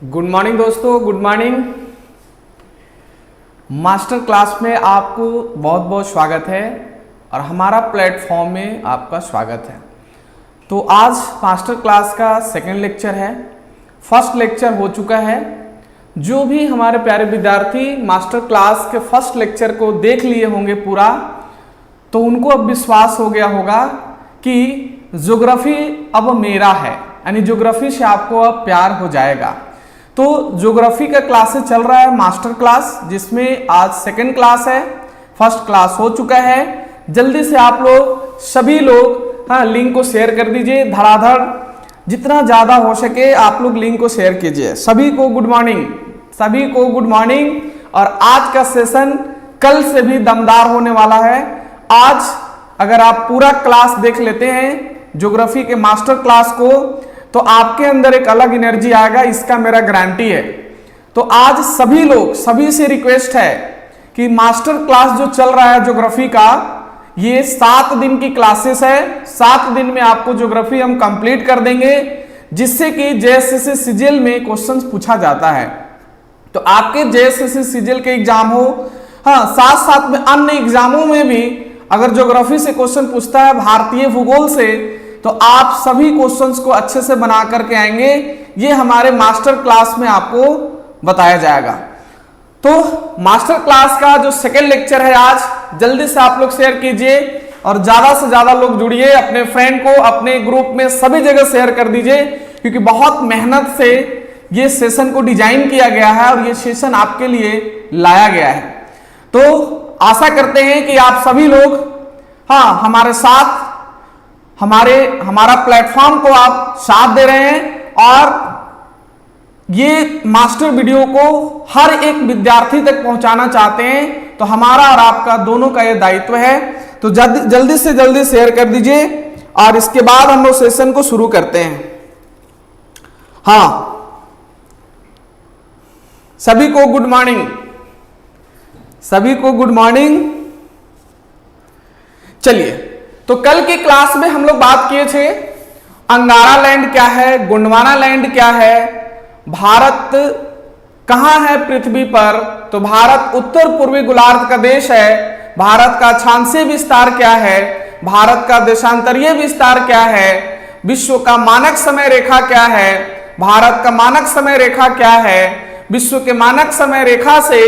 Good morning दोस्तों, good morning. Master class में आपको बहुत बहुत स्वागत है और हमारा प्लेटफॉर्म में आपका स्वागत है। तो आज मास्टर क्लास का सेकंड लेक्चर है। फर्स्ट लेक्चर हो चुका है। जो भी हमारे प्यारे विद्यार्थी मास्टर क्लास के फर्स्ट लेक्चर को देख लिए होंगे पूरा, तो उनको अब विश्वास हो गया होगा कि ज्योग्राफी अब मेरा है, यानी ज्योग्राफी से आपको अब प्यार हो जाएगा। तो ज्योग्राफी का क्लासेस चल रहा है मास्टर क्लास, जिसमें आज सेकंड क्लास है। फर्स्ट क्लास हो चुका है। जल्दी से आप लोग सभी लोग लिंक को शेयर कर दीजिए धड़ाधड़, जितना ज्यादा हो सके आप लोग लिंक को शेयर कीजिए। सभी को गुड मॉर्निंग, सभी को गुड मॉर्निंग। और आज का सेशन कल से भी दमदार होने वाला है। आज अगर आप पूरा क्लास देख लेते हैं ज्योग्राफी के मास्टर क्लास को, तो आपके अंदर एक अलग एनर्जी आएगा, इसका मेरा गारंटी है। तो आज सभी लोग, सभी से रिक्वेस्ट है कि मास्टर क्लास जो चल रहा है ज्योग्राफी का, ये 7 दिन की क्लासेस है। 7 दिन में आपको ज्योग्राफी हम कंप्लीट कर देंगे, जिससे कि जेएसएससी सीजीएल में क्वेश्चंस पूछा जाता है। तो आपके जेएसएससी सीजीएल के एग्जाम हो, साथ साथ में अन्य एग्जामों में भी अगर ज्योग्राफी से क्वेश्चन पूछता है, भारतीय भूगोल से, तो आप सभी क्वेश्चंस को अच्छे से बना करके आएंगे। ये हमारे मास्टर क्लास में आपको बताया जाएगा। तो मास्टर क्लास का जो सेकेंड लेक्चर है आज, जल्दी से आप लोग शेयर कीजिए और ज्यादा से ज्यादा लोग जुड़िए। अपने फ्रेंड को अपने ग्रुप में सभी जगह शेयर कर दीजिए, क्योंकि बहुत मेहनत से ये सेशन को डिजाइन किया गया है और ये सेशन आपके लिए लाया गया है। तो आशा करते हैं कि आप सभी लोग हमारे साथ हमारा प्लेटफॉर्म को आप साथ दे रहे हैं और ये मास्टर वीडियो को हर एक विद्यार्थी तक पहुंचाना चाहते हैं। तो हमारा और आपका दोनों का ये दायित्व है। तो जल्दी से जल्दी शेयर कर दीजिए और इसके बाद हम लोग सेशन को शुरू करते हैं। सभी को गुड मॉर्निंग, सभी को गुड मॉर्निंग। चलिए, तो कल की क्लास में हम लोग बात किए थे अंगारा लैंड क्या है, गोंडवाना लैंड क्या है, भारत कहां है पृथ्वी पर। तो भारत उत्तर पूर्वी गोलार्ध का देश है। भारत का अक्षांशीय विस्तार क्या है, भारत का देशांतरीय विस्तार क्या है, विश्व का मानक समय रेखा क्या है, भारत का मानक समय रेखा क्या है, विश्व के मानक समय रेखा से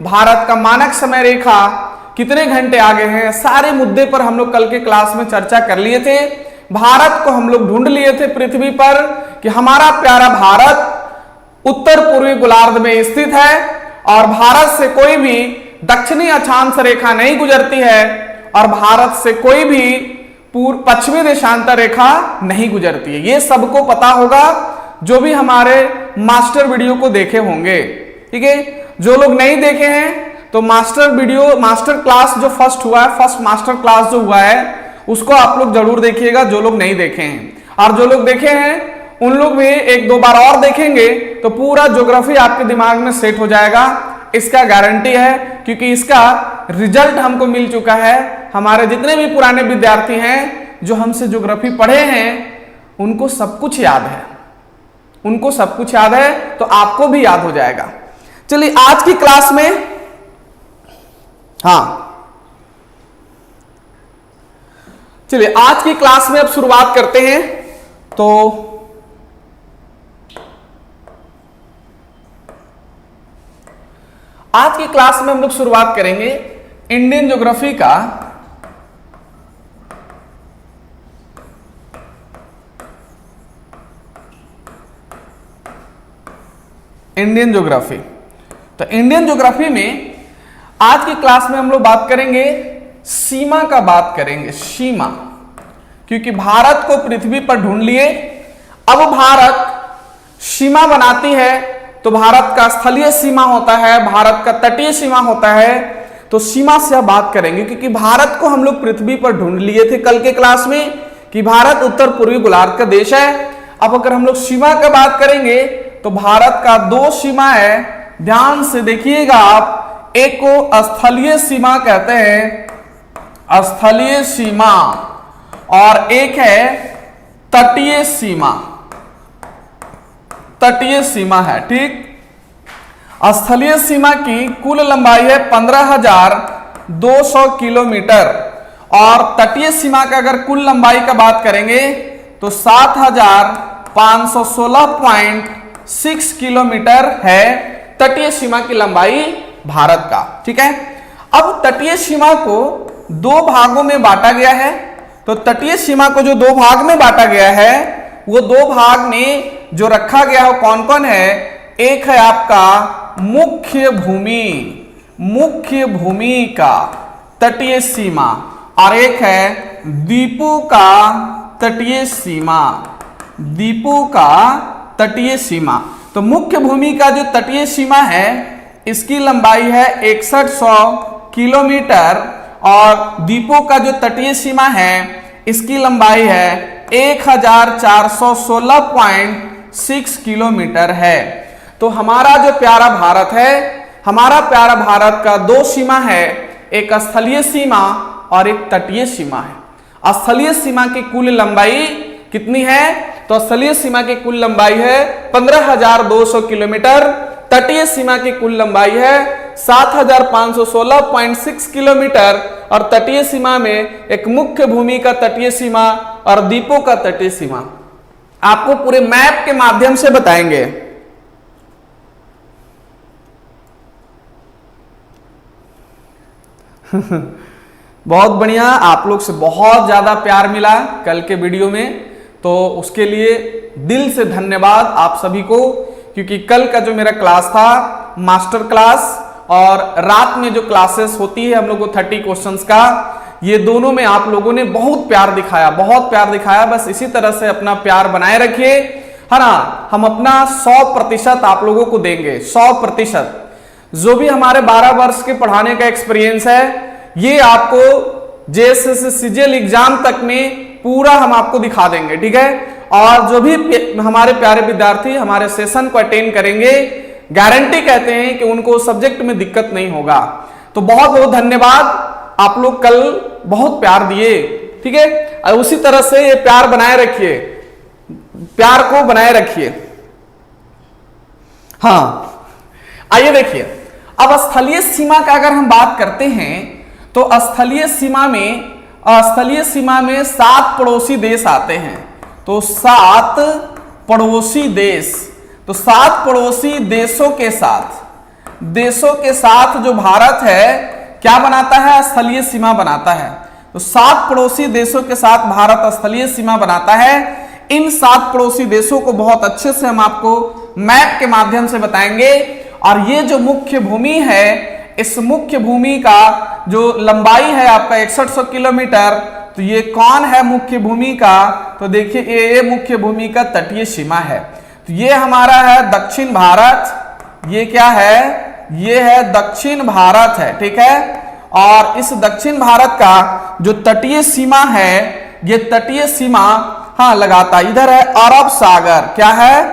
भारत का मानक समय रेखा कितने घंटे आगे हैं, सारे मुद्दे पर हम लोग कल के क्लास में चर्चा कर लिए थे। भारत को हम लोग ढूंढ लिए थे पृथ्वी पर कि हमारा प्यारा भारत उत्तर पूर्वी गोलार्ध में स्थित है और भारत से कोई भी दक्षिणी अक्षांश रेखा नहीं गुजरती है और भारत से कोई भी पश्चिमी देशांतर रेखा नहीं गुजरती है। ये सबको पता होगा जो भी हमारे मास्टर वीडियो को देखे होंगे। ठीक है, जो लोग नहीं देखे हैं तो मास्टर क्लास जो फर्स्ट हुआ है, फर्स्ट मास्टर क्लास जो हुआ है, उसको आप लोग जरूर देखिएगा, जो लोग नहीं देखे हैं। और जो लोग देखे हैं उन लोग भी 1-2 बार और देखेंगे तो पूरा ज्योग्राफी आपके दिमाग में सेट हो जाएगा। इसका गारंटी है, क्योंकि इसका रिजल्ट हमको मिल चुका है। हमारे जितने भी पुराने विद्यार्थी हैं जो हमसे ज्योग्राफी पढ़े हैं, उनको सब कुछ याद है, उनको सब कुछ याद है, तो आपको भी याद हो जाएगा। चलिए, आज की क्लास में चलिए आज की क्लास में अब शुरुआत करते हैं। तो आज की क्लास में हम लोग शुरुआत करेंगे इंडियन ज्योग्राफी का। इंडियन ज्योग्राफी, तो इंडियन ज्योग्राफी में आज की क्लास में हम लोग बात करेंगे सीमा का, बात करेंगे सीमा, क्योंकि भारत को पृथ्वी पर ढूंढ लिए। अब भारत सीमा बनाती है, तो भारत का स्थलीय सीमा होता है, भारत का तटीय सीमा होता है। तो सीमा से अब बात करेंगे, क्योंकि भारत को हम लोग पृथ्वी पर ढूंढ लिए थे कल के क्लास में कि भारत उत्तर पूर्वी गोलार्ध का देश है। अब अगर हम लोग सीमा का बात करेंगे तो भारत का 2 सीमा है, ध्यान से देखिएगा आप। एक को स्थलीय सीमा कहते हैं, स्थलीय सीमा, और एक है तटीय सीमा। तटीय सीमा है। ठीक, स्थलीय सीमा की कुल लंबाई है 15,200 किलोमीटर और तटीय सीमा का अगर कुल लंबाई का बात करेंगे तो 7,516.6 किलोमीटर है तटीय सीमा की लंबाई भारत का। ठीक है, अब तटीय सीमा को दो भागों में बांटा गया है। तो तटीय सीमा को जो दो भाग में बांटा गया है, वो दो भाग में जो रखा गया है कौन कौन है? एक है आपका मुख्य भूमि का तटीय सीमा और एक है द्वीपों का तटीय सीमा। तो मुख्य भूमि का जो तटीय सीमा है इसकी लंबाई है 6100 किलोमीटर और द्वीपों का जो तटीय सीमा है इसकी लंबाई है 1416.6 किलोमीटर है। तो हमारा जो प्यारा भारत है, हमारा प्यारा भारत का दो सीमा है, एक स्थलीय सीमा और एक तटीय सीमा है। स्थलीय सीमा की कुल लंबाई कितनी है? तो स्थलीय सीमा की कुल लंबाई है 15,200 किलोमीटर, तटीय सीमा की कुल लंबाई है 7,516.6 किलोमीटर और तटीय सीमा में एक मुख्य भूमि का तटीय सीमा और द्वीपों का तटीय सीमा आपको पूरे मैप के माध्यम से बताएंगे। बहुत बढ़िया, आप लोग से बहुत ज्यादा प्यार मिला कल के वीडियो में, तो उसके लिए दिल से धन्यवाद आप सभी को। क्योंकि कल का जो मेरा क्लास था मास्टर क्लास और रात में जो क्लासेस होती है हम लोग को 30 क्वेश्चंस का, ये दोनों में आप लोगों ने बहुत प्यार दिखाया। बस इसी तरह से अपना प्यार बनाए रखिए, है ना। हम अपना 100% आप लोगों को देंगे, 100%। जो भी हमारे 12 वर्ष के पढ़ाने का एक्सपीरियंस है ये आपको जेएसएस सीजीएल एग्जाम तक में पूरा हम आपको दिखा देंगे। ठीक है, और जो भी हमारे प्यारे विद्यार्थी हमारे सेशन को अटेंड करेंगे, गारंटी कहते हैं कि उनको सब्जेक्ट में दिक्कत नहीं होगा। तो बहुत बहुत धन्यवाद, आप लोग कल बहुत प्यार दिए। ठीक है, और उसी तरह से ये प्यार को बनाए रखिए। हाँ, आइए देखिए, अब स्थलीय सीमा का अगर हम बात करते हैं तो स्थलीय सीमा में 7 पड़ोसी देश आते हैं। तो 7 पड़ोसी देशों के साथ जो भारत है क्या बनाता है? स्थलीय सीमा बनाता है। तो 7 पड़ोसी देशों के साथ भारत स्थलीय सीमा बनाता है। इन 7 पड़ोसी देशों को बहुत अच्छे से हम आपको मैप के माध्यम से बताएंगे। और ये जो मुख्य भूमि है, इस मुख्य भूमि का जो लंबाई है आपका 6100 किलोमीटर, तो ये कौन है मुख्य भूमि का? तो देखिए ये मुख्य भूमि का तटीय सीमा है। तो ये हमारा है दक्षिण भारत। ये क्या है? ये है दक्षिण भारत है। ठीक है, और इस दक्षिण भारत का जो तटीय सीमा है, ये तटीय सीमा हाँ लगाता इधर है अरब सागर। क्या है?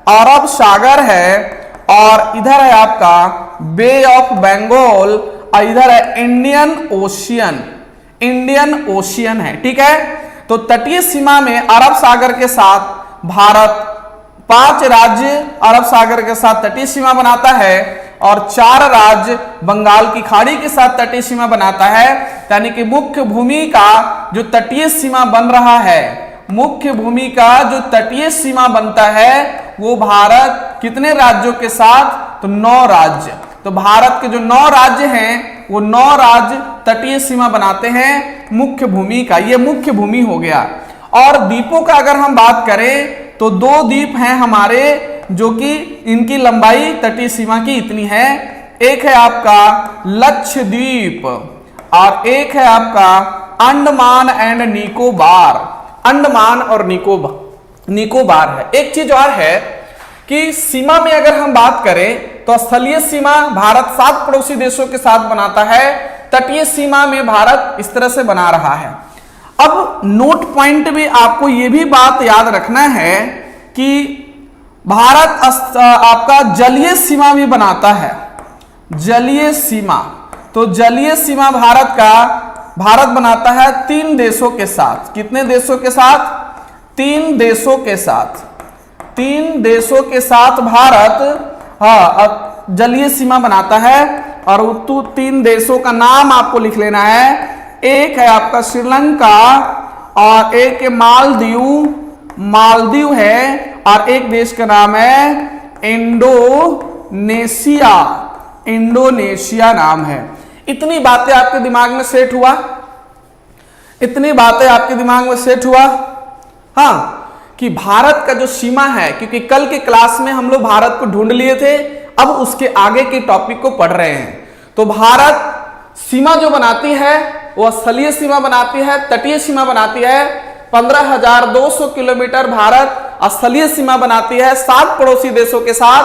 अरब सागर है। और इधर है आपका बे ऑफ बंगाल और इधर है इंडियन ओशियन है। ठीक है, तो तटीय सीमा में अरब सागर के साथ भारत 5 राज्य अरब सागर के साथ तटीय सीमा बनाता है और 4 राज्य बंगाल की खाड़ी के साथ तटीय सीमा बनाता है। यानी कि मुख्य भूमि का जो तटीय सीमा बन रहा है, मुख्य भूमि का जो तटीय सीमा बनता है वो भारत कितने राज्यों के साथ? तो 9 राज्य। तो भारत के जो 9 राज्य हैं वो 9 राज्य तटीय सीमा बनाते हैं मुख्य भूमि का। ये मुख्य भूमि हो गया। और द्वीपों का अगर हम बात करें तो 2 द्वीप हैं हमारे, जो कि इनकी लंबाई तटीय सीमा की इतनी है। एक है आपका लक्षद्वीप और एक है आपका अंडमान एंड निकोबार। अंडमान और निकोबार है। एक चीज और है कि सीमा में अगर हम बात करें तो स्थलीय सीमा भारत 7 पड़ोसी देशों के साथ बनाता है, तटीय सीमा में भारत इस तरह से बना रहा है। अब नोट पॉइंट में आपको यह भी बात याद रखना है कि भारत आपका जलीय सीमा भी बनाता है। जलीय सीमा, तो जलीय सीमा भारत बनाता है 3 देशों के साथ। कितने देशों के साथ? 3 देशों के साथ। 3 देशों के साथ भारत जलीय सीमा बनाता है, और 3 देशों का नाम आपको लिख लेना है। एक है आपका श्रीलंका, और एक है मालदीव है, और एक देश का नाम है इंडोनेशिया नाम है। इतनी बातें आपके दिमाग में सेट हुआ? इतनी बातें आपके दिमाग में सेट हुआ? हाँ, कि भारत का जो सीमा है, क्योंकि कल के क्लास में हम लोग भारत को ढूंढ लिए थे, अब उसके आगे के टॉपिक को पढ़ रहे हैं। तो भारत सीमा जो बनाती है वो स्थलीय सीमा बनाती है, तटीय सीमा बनाती है। 15,200 किलोमीटर भारत स्थलीय सीमा बनाती है 7 पड़ोसी देशों के साथ,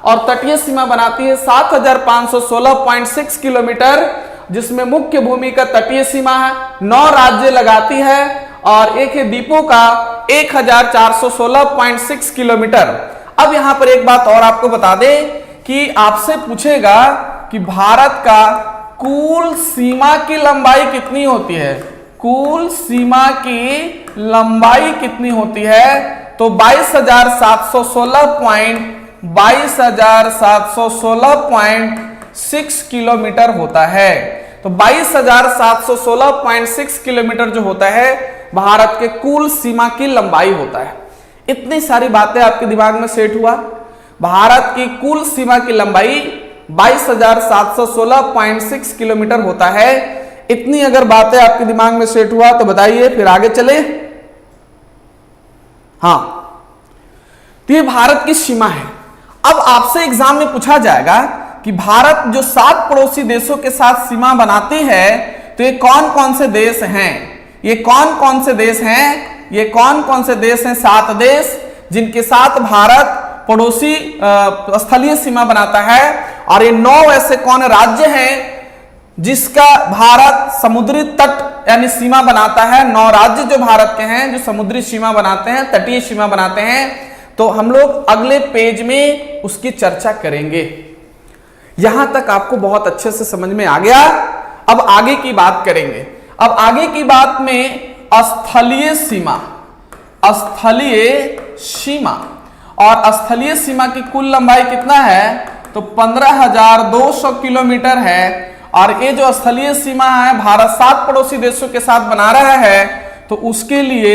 और तटीय सीमा बनाती है 7,516.6 किलोमीटर, जिसमें मुख्य भूमि का तटीय सीमा है 9 राज्य लगाती है, और एक है द्वीपों का 1,416.6 किलोमीटर। अब यहां पर एक बात और आपको बता दें कि आपसे पूछेगा कि भारत का कुल सीमा की लंबाई कितनी होती है। कुल सीमा की लंबाई कितनी होती है? तो 22,716.6 किलोमीटर होता है। तो 22,716.6 किलोमीटर जो होता है भारत के कुल सीमा की लंबाई होता है। इतनी सारी बातें आपके दिमाग में सेट हुआ? भारत की कुल सीमा की लंबाई 22,716.6 किलोमीटर होता है। इतनी अगर बातें आपके दिमाग में सेट हुआ तो बताइए, फिर आगे चले। हाँ, तो ये भारत की सीमा है। अब आपसे एग्जाम में पूछा जाएगा कि भारत जो 7 पड़ोसी देशों के साथ सीमा बनाती है, तो ये कौन कौन से देश हैं? ये कौन कौन से देश हैं? ये कौन कौन से देश हैं? 7 देश जिनके साथ भारत पड़ोसी स्थलीय सीमा बनाता है। और ये 9 ऐसे कौन राज्य हैं जिसका भारत समुद्री तट यानी सीमा बनाता है। 9 राज्य जो भारत के हैं जो समुद्री सीमा बनाते हैं, तटीय सीमा बनाते हैं। तो हम लोग अगले पेज में उसकी चर्चा करेंगे। यहां तक आपको बहुत अच्छे से समझ में आ गया। अब आगे की बात करेंगे। अब आगे की बात में स्थलीय सीमा, स्थलीय सीमा, और स्थलीय सीमा की कुल लंबाई कितना है? तो 15,200 किलोमीटर है। और ये जो स्थलीय सीमा है भारत 7 पड़ोसी देशों के साथ बना रहा है, तो उसके लिए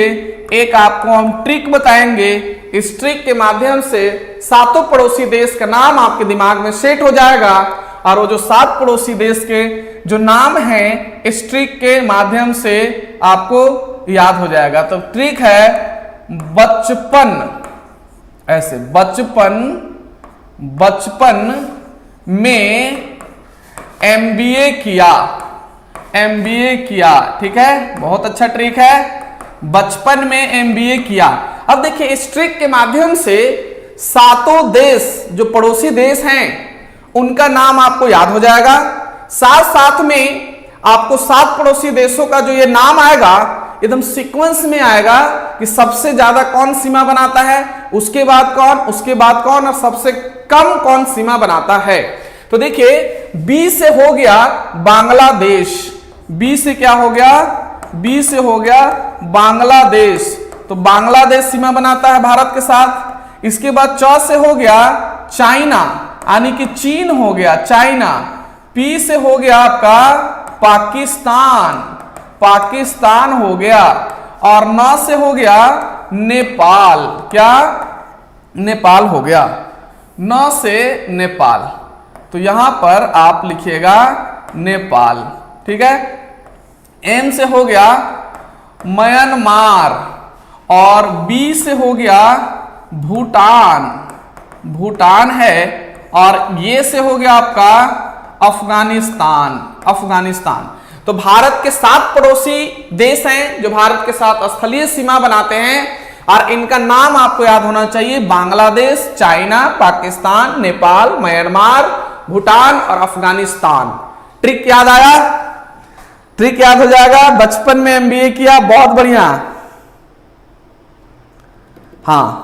एक आपको हम ट्रिक बताएंगे। इस ट्रिक के माध्यम से 7 पड़ोसी देश का नाम आपके दिमाग में सेट हो जाएगा, और वो जो 7 पड़ोसी देश के जो नाम हैं इस ट्रिक के माध्यम से आपको याद हो जाएगा। तो ट्रिक है बचपन, ऐसे बचपन में एमबीए किया, ठीक है, बहुत अच्छा ट्रिक है। बचपन में एमबीए किया। अब देखिए इस ट्रिक के माध्यम से 7 देश जो पड़ोसी देश हैं उनका नाम आपको याद हो जाएगा। साथ साथ में आपको 7 पड़ोसी देशों का जो ये नाम आएगा एकदम सीक्वेंस में आएगा कि सबसे ज्यादा कौन सीमा बनाता है, उसके बाद कौन, उसके बाद कौन, और सबसे कम कौन सीमा बनाता है। तो देखिए बी से हो गया बांग्लादेश। बी से क्या हो गया? बी से हो गया बांग्लादेश। तो बांग्लादेश सीमा बनाता है भारत के साथ। इसके बाद च से हो गया चाइना, यानी कि चीन हो गया चाइना। पी से हो गया आपका पाकिस्तान हो गया। और न से हो गया नेपाल। क्या? नेपाल हो गया। न से नेपाल। तो यहां पर आप लिखिएगा नेपाल, ठीक है। एम से हो गया म्यांमार, और बी से हो गया भूटान है, और ये से हो गया आपका अफगानिस्तान। तो भारत के 7 पड़ोसी देश हैं जो भारत के साथ स्थलीय सीमा बनाते हैं, और इनका नाम आपको याद होना चाहिए। बांग्लादेश, चाइना, पाकिस्तान, नेपाल, म्यांमार, भूटान और अफगानिस्तान। ट्रिक याद आया? ट्रिक याद हो जाएगा। बचपन में एमबीए किया, बहुत बढ़िया। हाँ,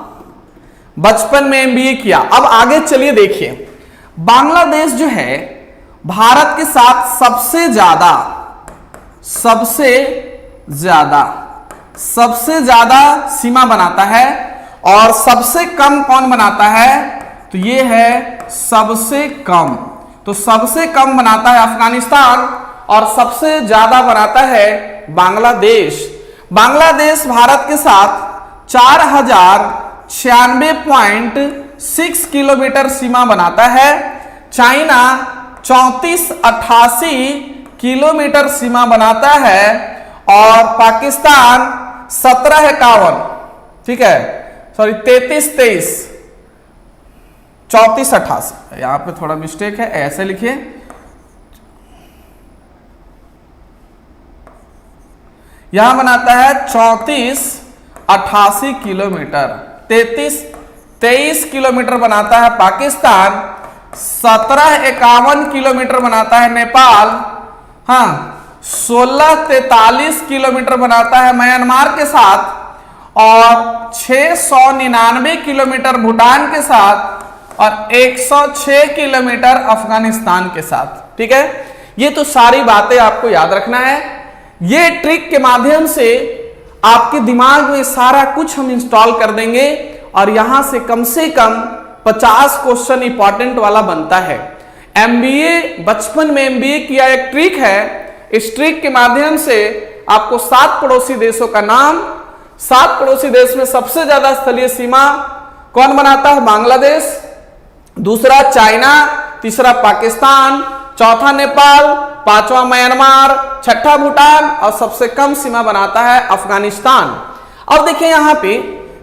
बचपन में एमबीए किया। अब आगे चलिए देखिए, बांग्लादेश जो है भारत के साथ सबसे ज्यादा सीमा बनाता है, और सबसे कम कौन बनाता है? तो ये है सबसे कम। तो सबसे कम बनाता है अफगानिस्तान और सबसे ज्यादा बनाता है बांग्लादेश। बांग्लादेश भारत के साथ 4096.6 किलोमीटर सीमा बनाता है। चाइना 3488 किलोमीटर सीमा बनाता है और पाकिस्तान 1751, ठीक है, सॉरी 3323, 3488, यहां पे थोड़ा मिस्टेक है, ऐसे लिखिए, यहां बनाता है 3488 किलोमीटर, 3323 किलोमीटर बनाता है पाकिस्तान, 1751 किलोमीटर बनाता है नेपाल, हाँ 1643 किलोमीटर बनाता है म्यांमार के साथ और 699 किलोमीटर भूटान के साथ और 106 किलोमीटर अफगानिस्तान के साथ। ठीक है, ये तो सारी बातें आपको याद रखना है। ये ट्रिक के माध्यम से आपके दिमाग में सारा कुछ हम इंस्टॉल कर देंगे और यहां से कम 50 क्वेश्चन इंपॉर्टेंट वाला बनता है। एमबीए, बचपन में एमबीए किया एक ट्रिक है। इस ट्रिक के माध्यम से आपको 7 पड़ोसी देशों का नाम, 7 पड़ोसी देश में सबसे ज्यादा स्थलीय सीमा कौन बनाता है? बांग्लादेश, दूसरा चाइना, तीसरा पाकिस्तान, चौथा नेपाल, पांचवा म्यांमार, छठा भूटान और सबसे कम सीमा बनाता है अफगानिस्तान। अब देखिए यहां पे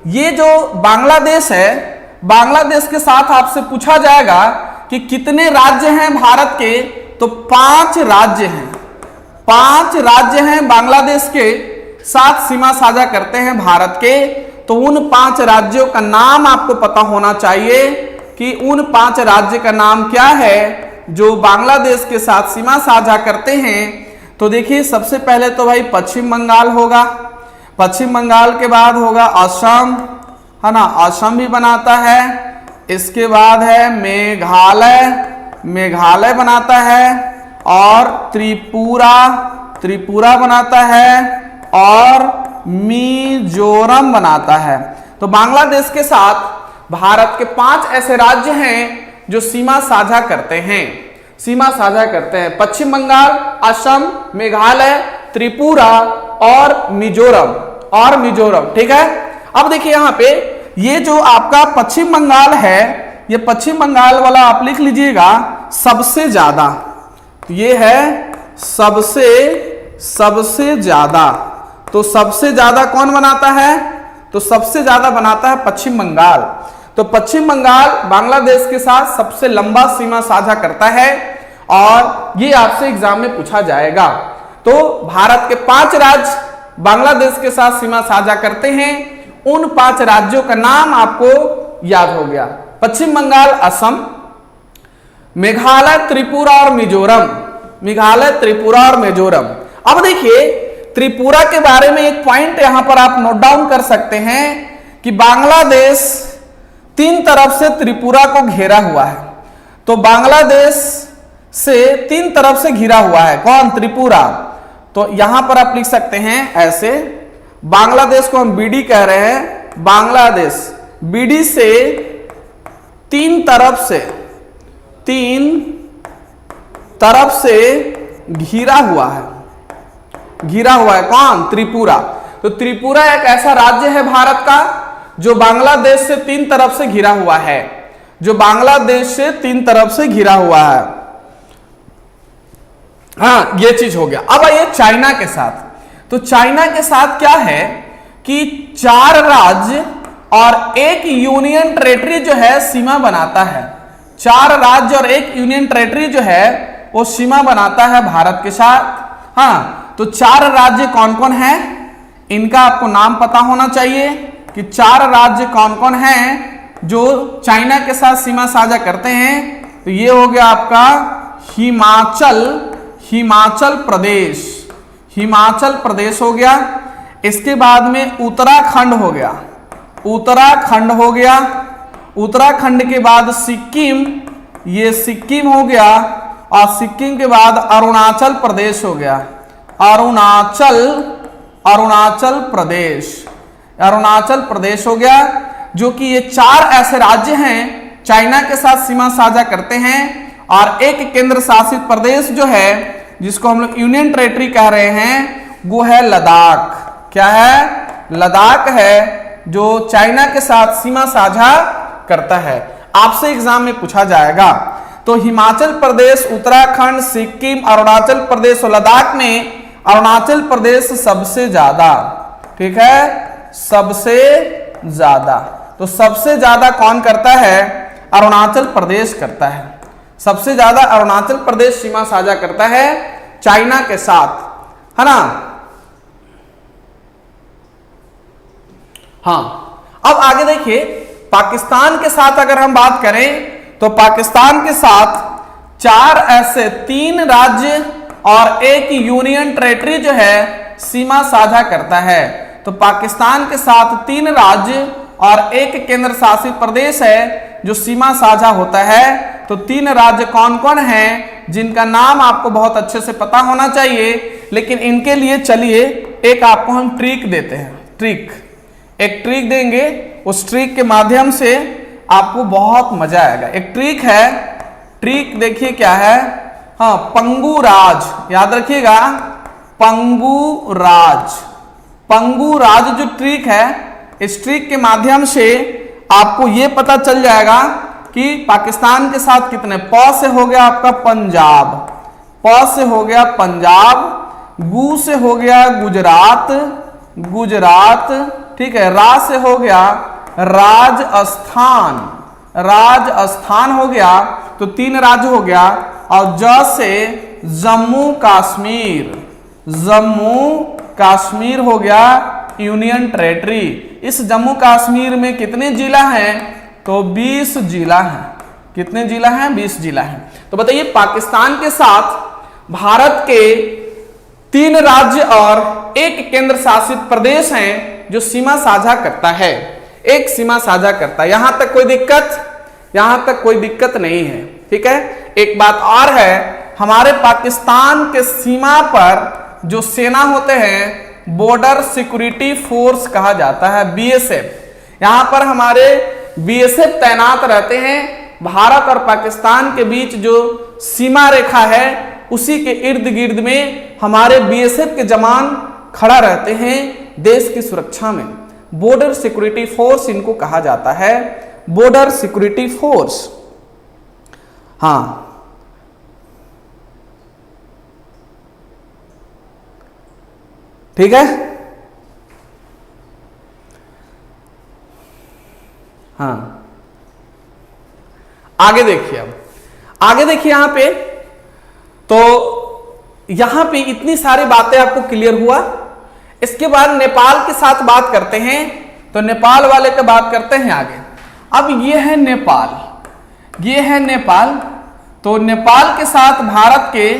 ये जो बांग्लादेश है, बांग्लादेश के साथ आपसे पूछा जाएगा कि कितने राज्य हैं भारत के, तो 5 राज्य हैं। 5 राज्य हैं बांग्लादेश के साथ सीमा साझा करते हैं भारत के। तो उन 5 राज्यों का नाम आपको पता होना चाहिए कि उन 5 राज्य का नाम क्या है जो बांग्लादेश के साथ सीमा साझा करते हैं। तो देखिए सबसे पहले तो भाई पश्चिम बंगाल होगा, पश्चिम बंगाल के बाद होगा असम, है ना, असम भी बनाता है। इसके बाद है मेघालय, मेघालय बनाता है और त्रिपुरा, त्रिपुरा बनाता है और मिजोरम बनाता है। तो बांग्लादेश के साथ भारत के 5 ऐसे राज्य हैं जो सीमा साझा करते हैं, सीमा साझा करते हैं। पश्चिम बंगाल, असम, मेघालय, त्रिपुरा और मिजोरम, और मिजोरम। ठीक है, अब देखिए यहां पे ये जो आपका पश्चिम बंगाल है, ये पश्चिम बंगाल वाला आप लिख लीजिएगा सबसे ज्यादा। ये है सबसे ज्यादा। तो सबसे ज्यादा कौन बनाता है? तो सबसे ज्यादा बनाता है पश्चिम बंगाल। तो पश्चिम बंगाल बांग्लादेश के साथ सबसे लंबा सीमा साझा करता है और ये आपसे एग्जाम में पूछा जाएगा। तो भारत के 5 राज्य बांग्लादेश के साथ सीमा साझा करते हैं। उन 5 राज्यों का नाम आपको याद हो गया, पश्चिम बंगाल, असम, मेघालय, त्रिपुरा और मिजोरम, मेघालय, त्रिपुरा और मिजोरम। अब देखिए त्रिपुरा के बारे में एक पॉइंट यहां पर आप नोट डाउन कर सकते हैं कि बांग्लादेश 3 तरफ से त्रिपुरा को घेरा हुआ है। तो बांग्लादेश से 3 तरफ से घिरा हुआ है कौन? त्रिपुरा। तो यहां पर आप लिख सकते हैं ऐसे, बांग्लादेश को हम बीडी कह रहे हैं, बांग्लादेश बीडी से 3 तरफ से घिरा हुआ है, घिरा हुआ है कौन? त्रिपुरा। तो त्रिपुरा एक ऐसा राज्य है भारत का जो बांग्लादेश से 3 तरफ से घिरा हुआ है, जो बांग्लादेश से 3 तरफ से घिरा हुआ है। हाँ, ये चीज हो गया। अब आइए चाइना के साथ। तो चाइना के साथ क्या है कि 4 राज्य और 1 यूनियन टेरिटरी जो है सीमा बनाता है। 4 राज्य और 1 यूनियन टेरिटरी जो है वो सीमा बनाता है भारत के साथ। हाँ, तो 4 राज्य कौन कौन है, इनका आपको नाम पता होना चाहिए कि 4 राज्य कौन कौन हैं जो चाइना के साथ सीमा साझा करते हैं। तो ये हो गया आपका हिमाचल प्रदेश, हिमाचल प्रदेश हो गया। इसके बाद में उत्तराखंड हो गया, उत्तराखंड हो गया। उत्तराखंड के बाद सिक्किम, ये सिक्किम हो गया और सिक्किम के बाद अरुणाचल प्रदेश हो गया, अरुणाचल प्रदेश, अरुणाचल प्रदेश हो गया। जो कि ये 4 ऐसे राज्य हैं चाइना के साथ सीमा साझा करते हैं, और एक केंद्र शासित प्रदेश जो है जिसको हम लोग यूनियन टेरिटरी कह रहे हैं वो है लद्दाख। क्या है? लद्दाख है जो चाइना के साथ सीमा साझा करता है। आपसे एग्जाम में पूछा जाएगा तो हिमाचल प्रदेश, उत्तराखंड, सिक्किम, अरुणाचल प्रदेश और लद्दाख में अरुणाचल प्रदेश सबसे ज्यादा, ठीक है, सबसे ज्यादा। तो सबसे ज्यादा कौन करता है? अरुणाचल प्रदेश करता है। सबसे ज्यादा अरुणाचल प्रदेश सीमा साझा करता है चाइना के साथ, है ना। हाँ, अब आगे देखिए, पाकिस्तान के साथ अगर हम बात करें तो पाकिस्तान के साथ 4 ऐसे 3 राज्य और एक यूनियन टेरिटरी जो है सीमा साझा करता है। तो पाकिस्तान के साथ 3 राज्य और एक केंद्र शासित प्रदेश है जो सीमा साझा होता है। तो 3 राज्य कौन कौन हैं जिनका नाम आपको बहुत अच्छे से पता होना चाहिए, लेकिन इनके लिए चलिए एक आपको हम ट्रिक देते हैं। एक ट्रिक देंगे, उस ट्रिक के माध्यम से आपको बहुत मजा आएगा। एक ट्रिक है, ट्रिक देखिए क्या है। हाँ, पंगु राज, याद रखिएगा, पंगु राज जो ट्रिक है, इस ट्रिक के माध्यम से आपको यह पता चल जाएगा कि पाकिस्तान के साथ कितने। प से हो गया आपका पंजाब, प से हो गया पंजाब, गु से हो गया गुजरात, ठीक है, रा से हो गया राजस्थान हो गया, तो 3 राज्य हो गया, और ज से जम्मू कश्मीर हो गया यूनियन टेरिटरी। इस जम्मू कश्मीर में कितने जिला हैं? तो 20 जिला हैं। कितने जिला हैं? 20 जिला हैं। तो बताइए, पाकिस्तान के साथ भारत के 3 राज्य और एक केंद्र शासित प्रदेश हैं जो सीमा साझा करता है, एक सीमा साझा करता है। यहां तक कोई दिक्कत नहीं है, ठीक है। एक बात और है, हमारे पाकिस्तान के सीमा पर जो सेना होते हैं बॉर्डर सिक्योरिटी फोर्स कहा जाता है, BSF। यहां पर हमारे BSF तैनात रहते हैं। भारत और पाकिस्तान के बीच जो सीमा रेखा है उसी के इर्द गिर्द में हमारे BSF के जवान खड़ा रहते हैं देश की सुरक्षा में। बॉर्डर सिक्योरिटी फोर्स इनको कहा जाता है, बॉर्डर सिक्योरिटी फोर्स। हाँ, ठीक है। हाँ, आगे देखिए, अब आगे देखिए यहां पे, तो यहां पे इतनी सारी बातें आपको क्लियर हुआ। इसके बाद नेपाल के साथ बात करते हैं, तो नेपाल वाले का बात करते हैं आगे। अब ये है नेपाल, तो नेपाल के साथ भारत के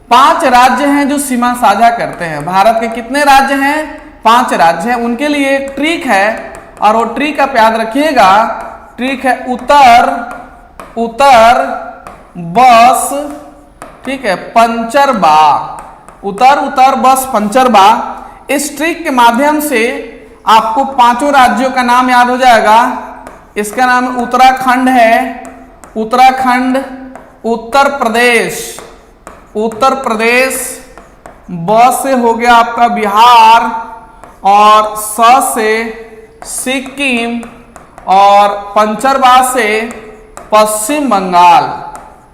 5 राज्य हैं जो सीमा साझा करते हैं। भारत के कितने राज्य हैं? 5 राज्य हैं। उनके लिए एक ट्रिक है, और वो ट्रिक आप याद रखिएगा। ट्रिक है उत्तर बस, ठीक है, पंचर बा, उत्तर बस पंचर बा। इस ट्रिक के माध्यम से आपको 5 राज्यों का नाम याद हो जाएगा। इसका नाम उत्तराखंड है, उत्तराखंड, उत्तर प्रदेश, ब से हो गया आपका बिहार, और स से सिक्किम, और पंचरबा से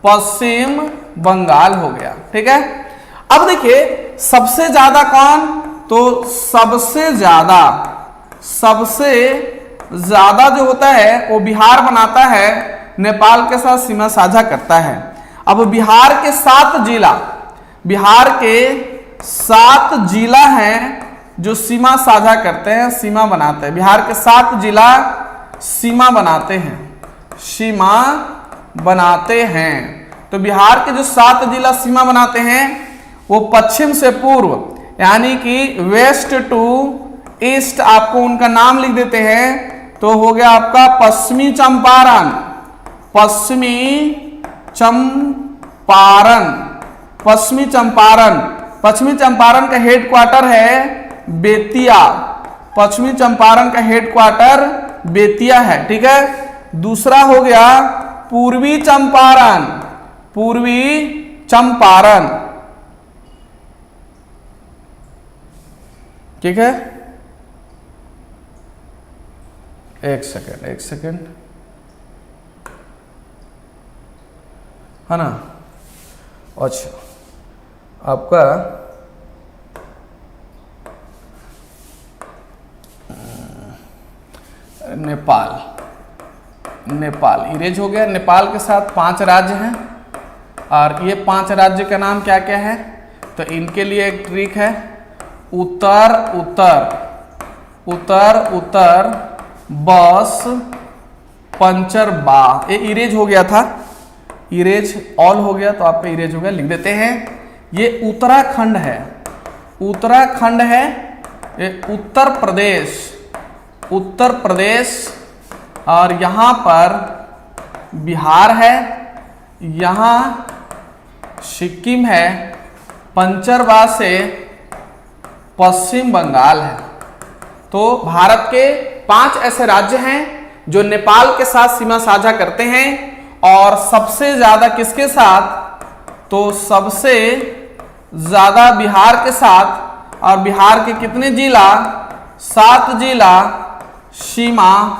पश्चिम बंगाल हो गया, ठीक है। अब देखिए सबसे ज्यादा कौन? तो सबसे ज्यादा जो होता है वो बिहार बनाता है, नेपाल के साथ सीमा साझा करता है। अब बिहार के 7 जिला हैं जो सीमा साझा करते हैं, सीमा बनाते हैं। बिहार के 7 जिला सीमा बनाते हैं। तो बिहार के जो 7 जिला सीमा बनाते हैं वो पश्चिम से पूर्व, यानी कि वेस्ट टू ईस्ट, आपको उनका नाम लिख देते हैं। तो हो गया आपका पश्चिमी चंपारण का हेडक्वार्टर है बेतिया। पश्चिमी चंपारण का हेडक्वार्टर बेतिया है, ठीक है। दूसरा हो गया पूर्वी चंपारण, पूर्वी चंपारण, ठीक है। एक सेकेंड है ना। अच्छा, आपका नेपाल इरेज हो गया। नेपाल के साथ 5 राज्य हैं और ये 5 राज्य का नाम क्या क्या है, तो इनके लिए एक ट्रिक है, उत्तर बस पंचर बा। ये इरेज हो गया था, इरेज ऑल हो गया तो आपका इरेज हो गया, लिख देते हैं। ये उत्तराखंड है, उत्तराखंड है। ये उत्तर प्रदेश और यहाँ पर बिहार है, यहाँ सिक्किम है, पंचरबा से पश्चिम बंगाल है। तो भारत के 5 ऐसे राज्य हैं जो नेपाल के साथ सीमा साझा करते हैं और सबसे ज्यादा किसके साथ, तो सबसे ज्यादा बिहार के साथ। और बिहार के कितने जिला, 7 जिला सीमा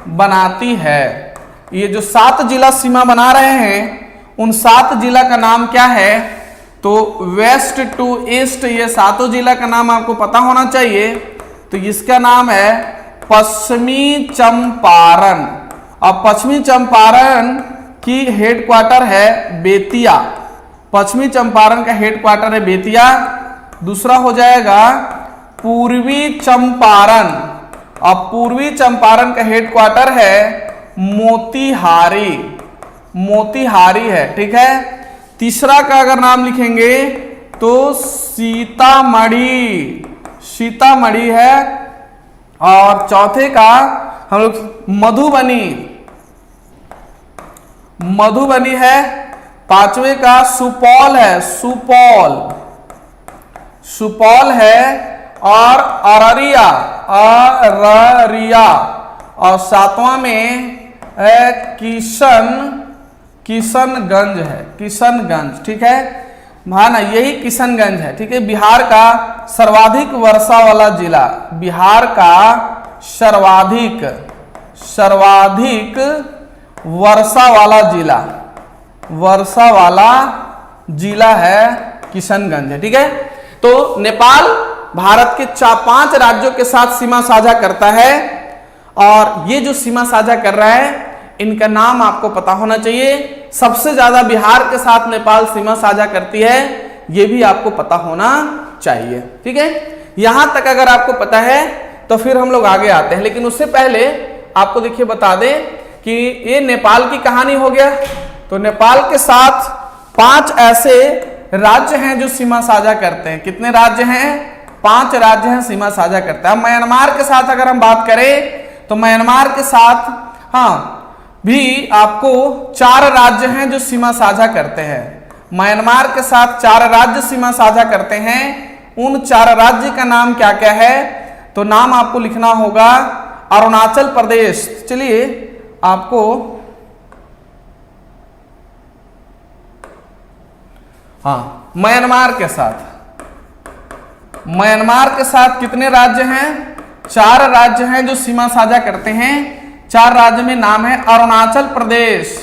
बनाती है। ये जो 7 जिला सीमा बना रहे हैं उन 7 जिला का नाम क्या है, तो वेस्ट टू ईस्ट, ये 7 जिला का नाम आपको पता होना चाहिए। तो इसका नाम है पश्चिमी चंपारण और पश्चिमी चंपारण की हेडक्वार्टर है बेतिया। पश्चिमी चंपारण का हेडक्वार्टर है बेतिया। दूसरा हो जाएगा पूर्वी चंपारण और पूर्वी चंपारण का हेडक्वार्टर है मोतिहारी, मोतिहारी है, ठीक है। तीसरा का अगर नाम लिखेंगे तो सीतामढ़ी, सीतामढ़ी है। और चौथे का हम लोग मधुबनी, मधुबनी है। पांचवे का सुपौल है, सुपौल, सुपौल है। और अररिया, अररिया। और 7वां में किशनगंज है, किशनगंज, ठीक है। माना यही किशनगंज है, ठीक है। बिहार का सर्वाधिक वर्षा वाला जिला, बिहार का सर्वाधिक वर्षा वाला जिला, वर्षा वाला जिला है किशनगंज है, ठीक है। तो नेपाल भारत के 5 राज्यों के साथ सीमा साझा करता है और ये जो सीमा साझा कर रहा है इनका नाम आपको पता होना चाहिए। सबसे ज्यादा बिहार के साथ नेपाल सीमा साझा करती है, ये भी आपको पता होना चाहिए, ठीक है। यहां तक अगर आपको पता है तो फिर हम लोग आगे आते हैं, लेकिन उससे पहले आपको देखिए बता दें कि ये नेपाल की कहानी हो गया। तो नेपाल के साथ 5 ऐसे राज्य हैं जो सीमा साझा करते हैं। कितने राज्य हैं, 5 राज्य हैं सीमा साझा करते हैं। म्यांमार के साथ अगर हम बात करें तो म्यांमार के साथ भी आपको 4 राज्य हैं जो सीमा साझा करते हैं। म्यांमार के साथ 4 राज्य सीमा साझा करते हैं। उन 4 राज्य का नाम क्या क्या है, तो नाम आपको लिखना होगा अरुणाचल प्रदेश। चलिए आपको म्यांमार के साथ कितने राज्य हैं, 4 राज्य हैं जो सीमा साझा करते हैं। 4 राज्य में नाम है अरुणाचल प्रदेश,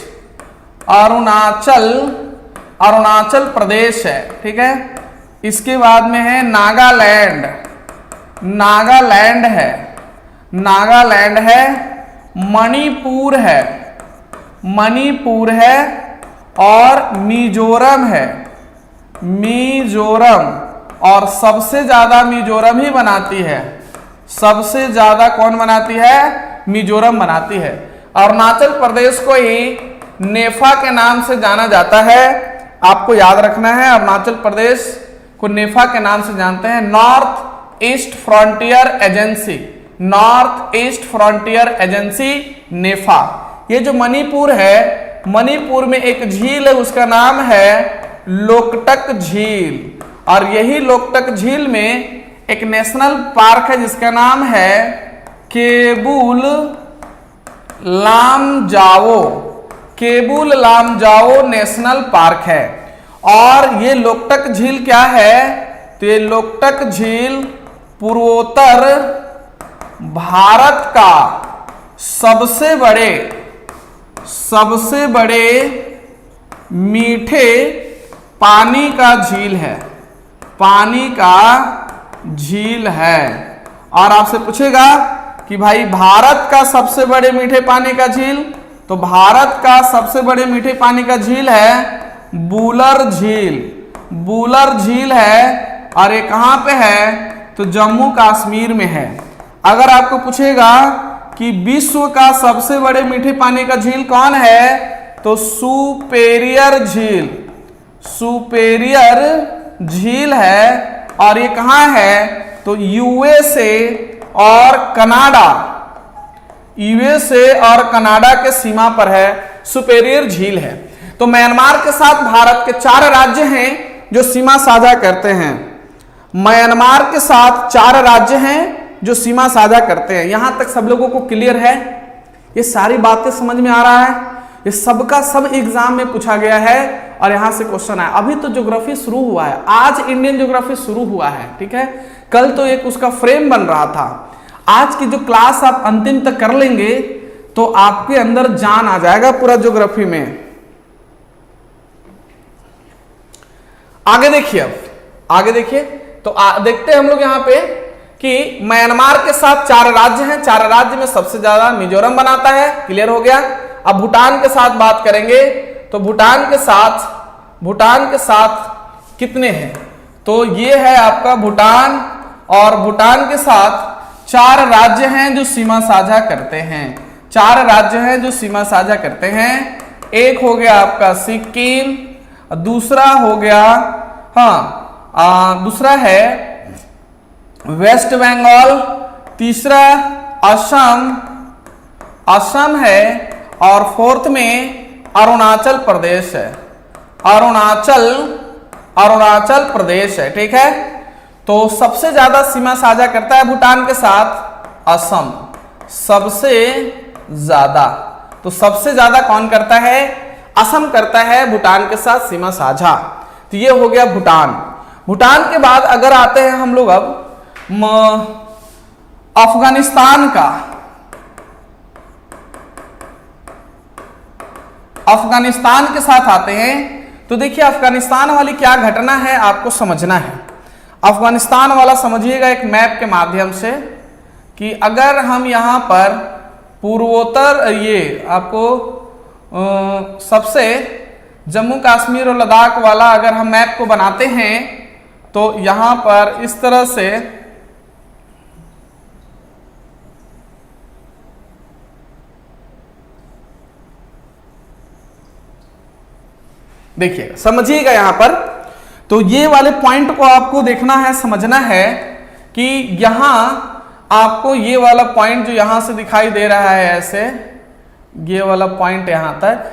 अरुणाचल प्रदेश है, ठीक है। इसके बाद में है नागालैंड, नागालैंड है। मणिपुर है और मिजोरम है, मिजोरम। और सबसे ज्यादा मिजोरम ही बनाती है, सबसे ज्यादा कौन बनाती है, मिजोरम बनाती है। अरुणाचल प्रदेश को ही नेफा के नाम से जाना जाता है, आपको याद रखना है। अरुणाचल प्रदेश को नेफा के नाम से जानते हैं, north east frontier agency, north east frontier agency NEFA. ये जो मणिपुर है, मणिपुर में एक झील है, उसका नाम है लोकटक झील। और यही लोकटक झील में एक नेशनल पार्क है जिसका नाम है केबुल लामजाओ, केबुल लामजाओ नेशनल पार्क है। और ये लोकटक झील क्या है? तो ये लोकटक झील पूर्वोत्तर भारत का सबसे बड़े मीठे पानी का झील है, पानी का झील है। और आपसे पूछेगा कि भाई भारत का सबसे बड़े मीठे पानी का झील, तो भारत का सबसे बड़े मीठे पानी का झील है बूलर झील, बूलर झील है। और ये कहां पे है? तो जम्मू कश्मीर में है। अगर आपको पूछेगा कि विश्व का सबसे बड़े मीठे पानी का झील कौन है, तो सुपेरियर झील, सुपेरियर झील है। और ये कहां है? तो यूएसए और कनाडा, यूएसए और कनाडा के सीमा पर है, सुपेरियर झील है। तो म्यांमार के साथ भारत के 4 राज्य हैं जो सीमा साझा करते हैं। म्यांमार के साथ 4 राज्य हैं जो सीमा साझा करते हैं। यहां तक सब लोगों को क्लियर है? ये सारी बातें समझ में आ रहा है? ये सबका सब एग्जाम में पूछा गया है और यहां से क्वेश्चन आया। अभी तो ज्योग्राफी शुरू हुआ है, आज इंडियन ज्योग्राफी शुरू हुआ है, ठीक है। कल तो एक उसका फ्रेम बन रहा था। आज की जो क्लास आप अंतिम तक कर लेंगे तो आपके अंदर जान आ जाएगा पूरा ज्योग्राफी में। आगे देखिए, अब आगे देखिए तो देखते हैं हम लोग यहां पे कि म्यांमार के साथ 4 राज्य हैं। 4 राज्य में सबसे ज्यादा मिजोरम बनाता है, क्लियर हो गया। अब भूटान के साथ बात करेंगे तो भूटान के साथ कितने हैं? तो ये है आपका भूटान, और भूटान के साथ 4 राज्य हैं जो सीमा साझा करते हैं। 4 राज्य हैं जो सीमा साझा करते हैं। एक हो गया आपका सिक्किम, दूसरा हो गया दूसरा है वेस्ट बंगाल, तीसरा असम है, और 4th में अरुणाचल प्रदेश है, अरुणाचल प्रदेश है, ठीक है। तो सबसे ज्यादा सीमा साझा करता है भूटान के साथ असम, सबसे ज्यादा। तो सबसे ज्यादा कौन करता है? असम करता है भूटान के साथ सीमा साझा। तो ये हो गया भूटान। भूटान के बाद अगर आते हैं हम लोग अब अफगानिस्तान का, अफगानिस्तान के साथ आते हैं तो देखिए अफगानिस्तान वाली क्या घटना है आपको समझना है। अफगानिस्तान वाला समझिएगा एक मैप के माध्यम से कि अगर हम यहां पर पूर्वोत्तर, ये आपको सबसे जम्मू कश्मीर और लद्दाख वाला अगर हम मैप को बनाते हैं तो यहां पर इस तरह से देखिएगा, समझिएगा यहां पर। तो ये वाले पॉइंट को आपको देखना है, समझना है कि यहां आपको ये वाला पॉइंट जो यहां से दिखाई दे रहा है ऐसे, ये वाला पॉइंट यहां तक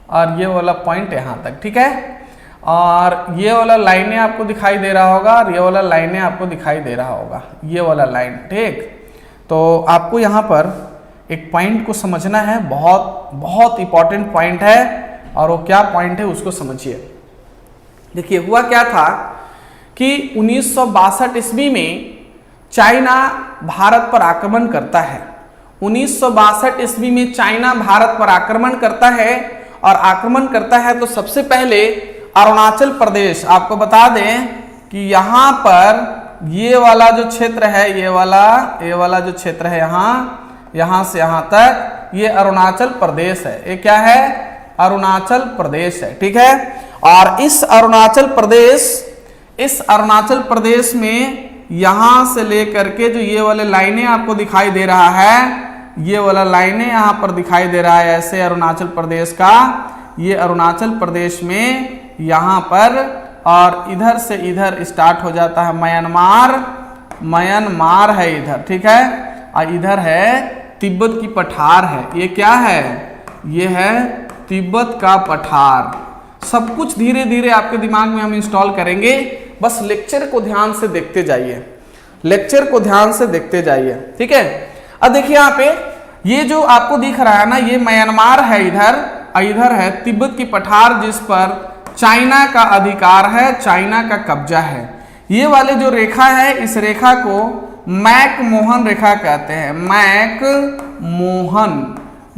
और ये वाला पॉइंट यहां तक, ठीक है। और ये वाला लाइनें आपको दिखाई दे रहा होगा और ये वाला लाइनें आपको दिखाई दे रहा होगा, ये वाला लाइन, ठीक। तो आपको यहां पर एक पॉइंट को समझना है, बहुत बहुत इंपॉर्टेंट पॉइंट है। और वो क्या पॉइंट है उसको समझिए। देखिए हुआ क्या था कि 1962 ईस्वी में चाइना भारत पर आक्रमण करता है। 1962 ईस्वी में चाइना भारत पर आक्रमण करता है, और आक्रमण करता है तो सबसे पहले अरुणाचल प्रदेश, आपको बता दें कि यहाँ पर ये वाला जो क्षेत्र है, ये वाला जो क्षेत्र है यहाँ से यहाँ तक, ये अरुणाचल प्रदेश है। ये क्या है? अरुणाचल प्रदेश है, ठीक है। और इस अरुणाचल प्रदेश में यहां से लेकर के जो ये वाले लाइनें आपको दिखाई दे रहा है, ये वाला लाइनें यहां पर दिखाई दे रहा है ऐसे अरुणाचल प्रदेश का, ये अरुणाचल प्रदेश में यहां पर, और इधर से इधर स्टार्ट हो जाता है म्यांमार है इधर, ठीक है। और इधर है तिब्बत की पठार है। ये क्या है? ये है तिब्बत का पठार। सब कुछ धीरे धीरे आपके दिमाग में हम इंस्टॉल करेंगे, बस लेक्चर को ध्यान से देखते जाइए, लेक्चर को ध्यान से देखते जाइए, ठीक है। अब देखिए यहाँ पे ये जो आपको दिख रहा है ना, ये म्यांमार है इधर है तिब्बत की पठार, जिस पर चाइना का अधिकार है, चाइना का कब्जा है। ये वाले जो रेखा है, इस रेखा को मैकमोहन रेखा कहते हैं,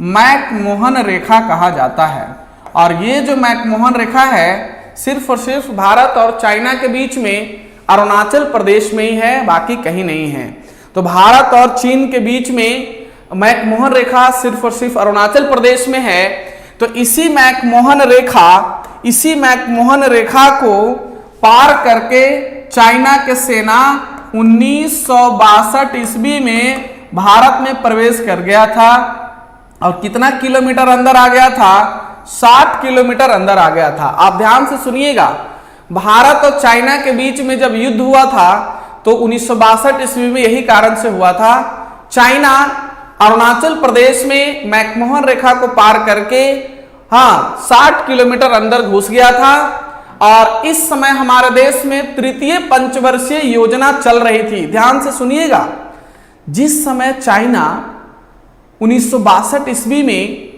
मैकमोहन रेखा कहा जाता है। और ये जो मैकमोहन रेखा है सिर्फ और सिर्फ भारत और चाइना के बीच में अरुणाचल प्रदेश में ही है, बाकी कहीं नहीं है। तो भारत और चीन के बीच में मैकमोहन रेखा सिर्फ और सिर्फ अरुणाचल प्रदेश में है। तो इसी मैकमोहन रेखा को पार करके चाइना के सेना 1962 ईस्वी में भारत में प्रवेश कर गया था। और कितना किलोमीटर अंदर आ गया था? 60 किलोमीटर अंदर आ गया था। आप ध्यान से सुनिएगा, भारत और चाइना के बीच में जब युद्ध हुआ था तो 1962 ईस्वी में यही कारण से हुआ था। चाइना अरुणाचल प्रदेश में मैकमोहन रेखा को पार करके 60 किलोमीटर अंदर घुस गया था। और इस समय हमारे देश में तृतीय पंचवर्षीय योजना चल रही थी। ध्यान से सुनिएगा, जिस समय चाइना 1962 ईस्वी में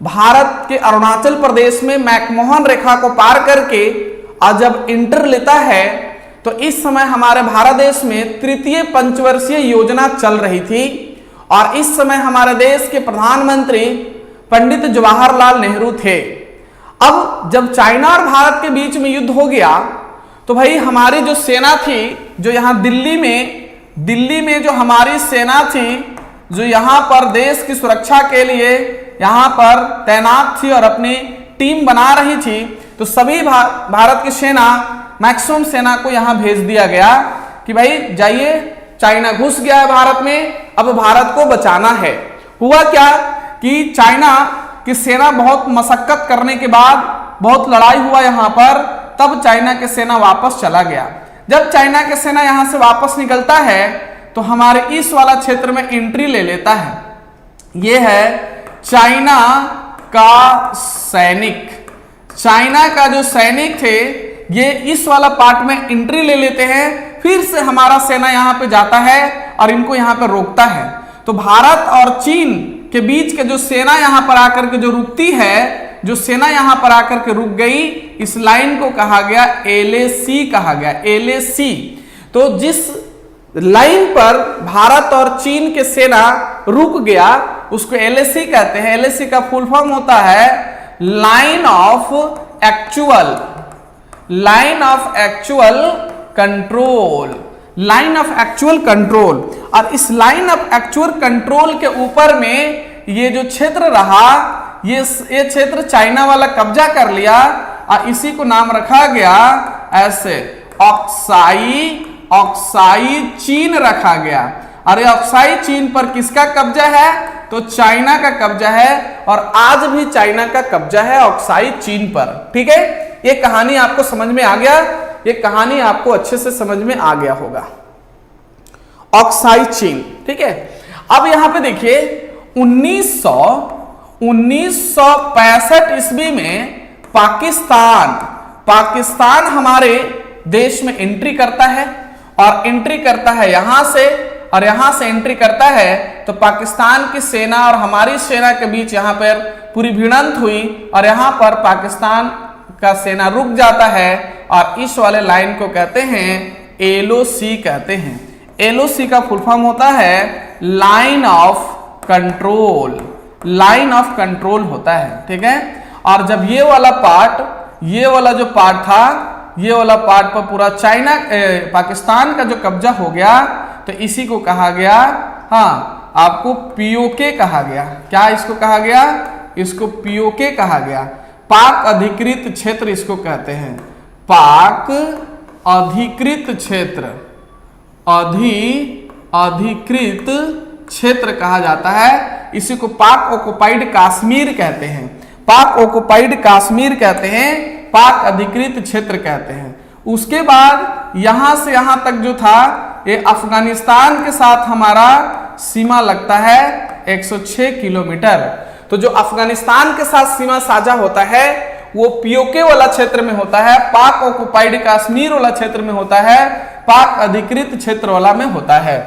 भारत के अरुणाचल प्रदेश में मैकमोहन रेखा को पार करके और जब इंटर लेता है, तो इस समय हमारे भारत देश में तृतीय पंचवर्षीय योजना चल रही थी। और इस समय हमारे देश के प्रधानमंत्री पंडित जवाहरलाल नेहरू थे। अब जब चाइना और भारत के बीच में युद्ध हो गया, तो भाई हमारी जो सेना थी, जो यहाँ दिल्ली में जो हमारी सेना थी, जो यहाँ पर देश की सुरक्षा के लिए यहाँ पर तैनात थी और अपनी टीम बना रही थी, तो सभी भारत की सेना, मैक्सिमम सेना को यहाँ भेज दिया गया कि भाई जाइए, चाइना घुस गया है भारत में, अब भारत को बचाना है। हुआ क्या कि चाइना की सेना बहुत मशक्कत करने के बाद, बहुत लड़ाई हुआ यहाँ पर, तब चाइना की सेना वापस चला गया। जब चाइना की सेना यहाँ से वापस निकलता है तो हमारे इस वाला क्षेत्र में एंट्री ले लेता है। ये है चाइना का सैनिक, चाइना का जो सैनिक थे, ये इस वाला पार्ट में एंट्री ले लेते हैं। फिर से हमारा सेना यहाँ पे जाता है और इनको यहाँ पे रोकता है। तो भारत और चीन के बीच के जो सेना यहाँ पर आकर के जो रुकती है, जो सेना यहाँ पर आकर के रुक गई, इस लाइन को कहा गया LAC कहा गया, LAC। तो जिस लाइन पर भारत और चीन के सेना रुक गया उसको LAC कहते हैं। LAC का फुल फॉर्म होता है line of actual control, line of actual control. और इस लाइन ऑफ एक्चुअल कंट्रोल के ऊपर में ये जो क्षेत्र रहा, ये क्षेत्र चाइना वाला कब्जा कर लिया और इसी को नाम रखा गया ऐसे ऑक्साई चीन रखा गया। अरे ऑक्साई चीन पर किसका कब्जा है? तो चाइना का कब्जा है। और आज भी चाइना का कब्जा है ऑक्साई चीन पर। ठीक है, ये कहानी आपको समझ में आ गया, ये कहानी आपको अच्छे से समझ में आ गया होगा, ऑक्साई चीन। ठीक है, अब यहां पे देखिए 1965 ईस्वी में पाकिस्तान हमारे देश में एंट्री करता है और एंट्री करता है यहां से, और यहां से एंट्री करता है तो पाकिस्तान की सेना और हमारी सेना के बीच यहां पर पूरी भिड़ंत हुई और यहां पर पाकिस्तान का सेना रुक जाता है। और इस वाले लाइन को कहते हैं LOC कहते हैं। LOC का फुल फॉर्म होता है line of control, line of control होता है। ठीक है, और जब ये वाला जो पार्ट था, ये वाला पार्ट पर पूरा चाइना पाकिस्तान का जो कब्जा हो गया, तो इसी को कहा गया, आपको POK कहा गया। क्या इसको कहा गया? इसको POK कहा गया, पाक अधिकृत क्षेत्र इसको कहते हैं। पाक अधिकृत क्षेत्र, अधिकृत क्षेत्र कहा जाता है। इसी को पाक ऑक्युपाइड कश्मीर कहते हैं, पाक ऑक्युपाइड कश्मीर कहते हैं, पाक अधिकृत क्षेत्र कहते हैं। उसके बाद यहां से यहां तक जो था, ये अफगानिस्तान के साथ हमारा सीमा लगता है 106 किलोमीटर। तो जो अफगानिस्तान के साथ सीमा साझा होता है वो POK वाला क्षेत्र में होता है, पाक ऑक्युपाइड कश्मीर वाला क्षेत्र में होता है, पाक अधिकृत क्षेत्र वाला में होता है।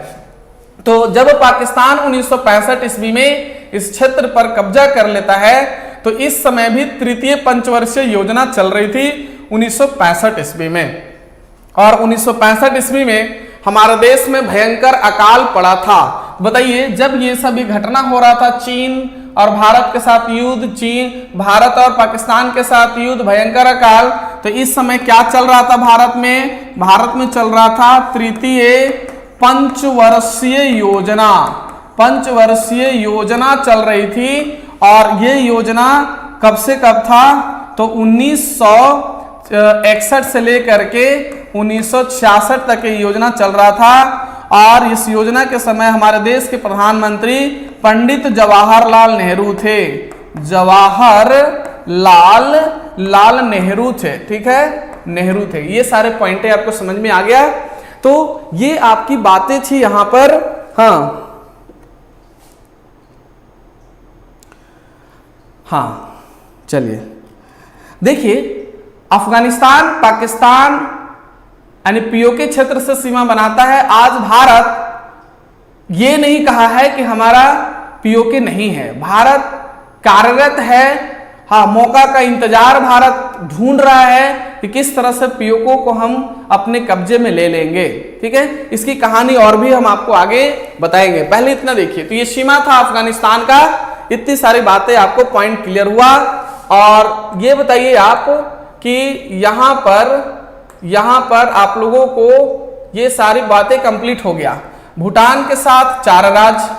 तो जब पाकिस्तान 1965 ईस्वी में इस क्षेत्र पर कब्जा कर लेता है, तो इस समय भी तृतीय पंचवर्षीय योजना चल रही थी 1965 ईस्वी में। और 1965 ईस्वी में हमारे देश में भयंकर अकाल पड़ा था। बताइए, जब ये सभी घटना हो रहा था, चीन और भारत के साथ युद्ध, चीन भारत और पाकिस्तान के साथ युद्ध, भयंकर अकाल, तो इस समय क्या चल रहा था भारत में? भारत में चल रहा था तृतीय पंचवर्षीय योजना। पंचवर्षीय योजना चल रही थी। और ये योजना कब से कब था? तो 1961 से लेकर के 1966 तक ये योजना चल रहा था। और इस योजना के समय हमारे देश के प्रधानमंत्री पंडित जवाहरलाल नेहरू थे। जवाहरलाल नेहरू थे, ठीक है, नेहरू थे। ये सारे पॉइंटें आपको समझ में आ गया? तो ये आपकी बातें थी यहां पर। हाँ, चलिए देखिए, अफगानिस्तान पाकिस्तान यानी पीओके क्षेत्र से सीमा बनाता है। आज भारत ये नहीं कहा है कि हमारा पीओके नहीं है, भारत कार्यरत है। हाँ, मौका का इंतजार भारत ढूंढ रहा है कि किस तरह से पीओके को हम अपने कब्जे में ले लेंगे। ठीक है, इसकी कहानी और भी हम आपको आगे बताएंगे। पहले इतना देखिए, तो ये सीमा था अफगानिस्तान का। इतनी सारी बातें आपको पॉइंट क्लियर हुआ। और ये बताइए आप कि यहाँ पर आप लोगों को ये सारी बातें कंप्लीट हो गया। भूटान के साथ 4 राज्य,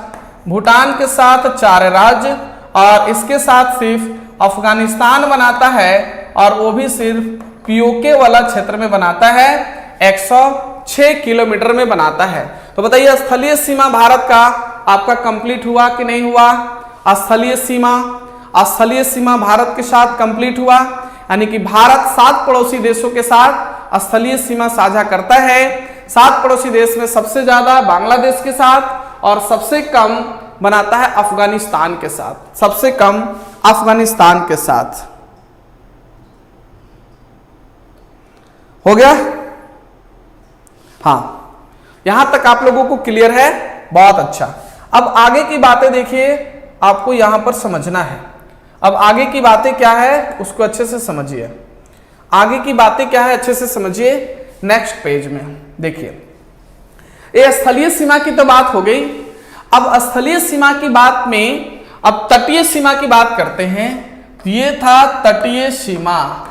भूटान के साथ 4 राज्य, और इसके साथ सिर्फ अफगानिस्तान बनाता है, और वो भी सिर्फ पीओके वाला क्षेत्र में बनाता है, 106 किलोमीटर में बनाता है। तो बताइए, स्थलीय सीमा भारत का आपका कंप्लीट हुआ कि नहीं हुआ? स्थलीय सीमा भारत के साथ कंप्लीट हुआ, यानी कि भारत 7 पड़ोसी देशों के साथ स्थलीय सीमा साझा करता है। 7 पड़ोसी देश में सबसे ज्यादा बांग्लादेश के साथ, और सबसे कम बनाता है अफगानिस्तान के साथ, सबसे कम अफगानिस्तान के साथ। हो गया? हाँ, यहां तक आप लोगों को क्लियर है? बहुत अच्छा। अब आगे की बातें देखिए, आपको यहां पर समझना है। अब आगे की बातें क्या है उसको अच्छे से समझिए। आगे की बातें क्या है अच्छे से समझिए। नेक्स्ट पेज में देखिए, ये स्थलीय सीमा की तो बात हो गई। अब स्थलीय सीमा की बात में अब तटीय सीमा की बात करते हैं। ये था तटीय सीमा,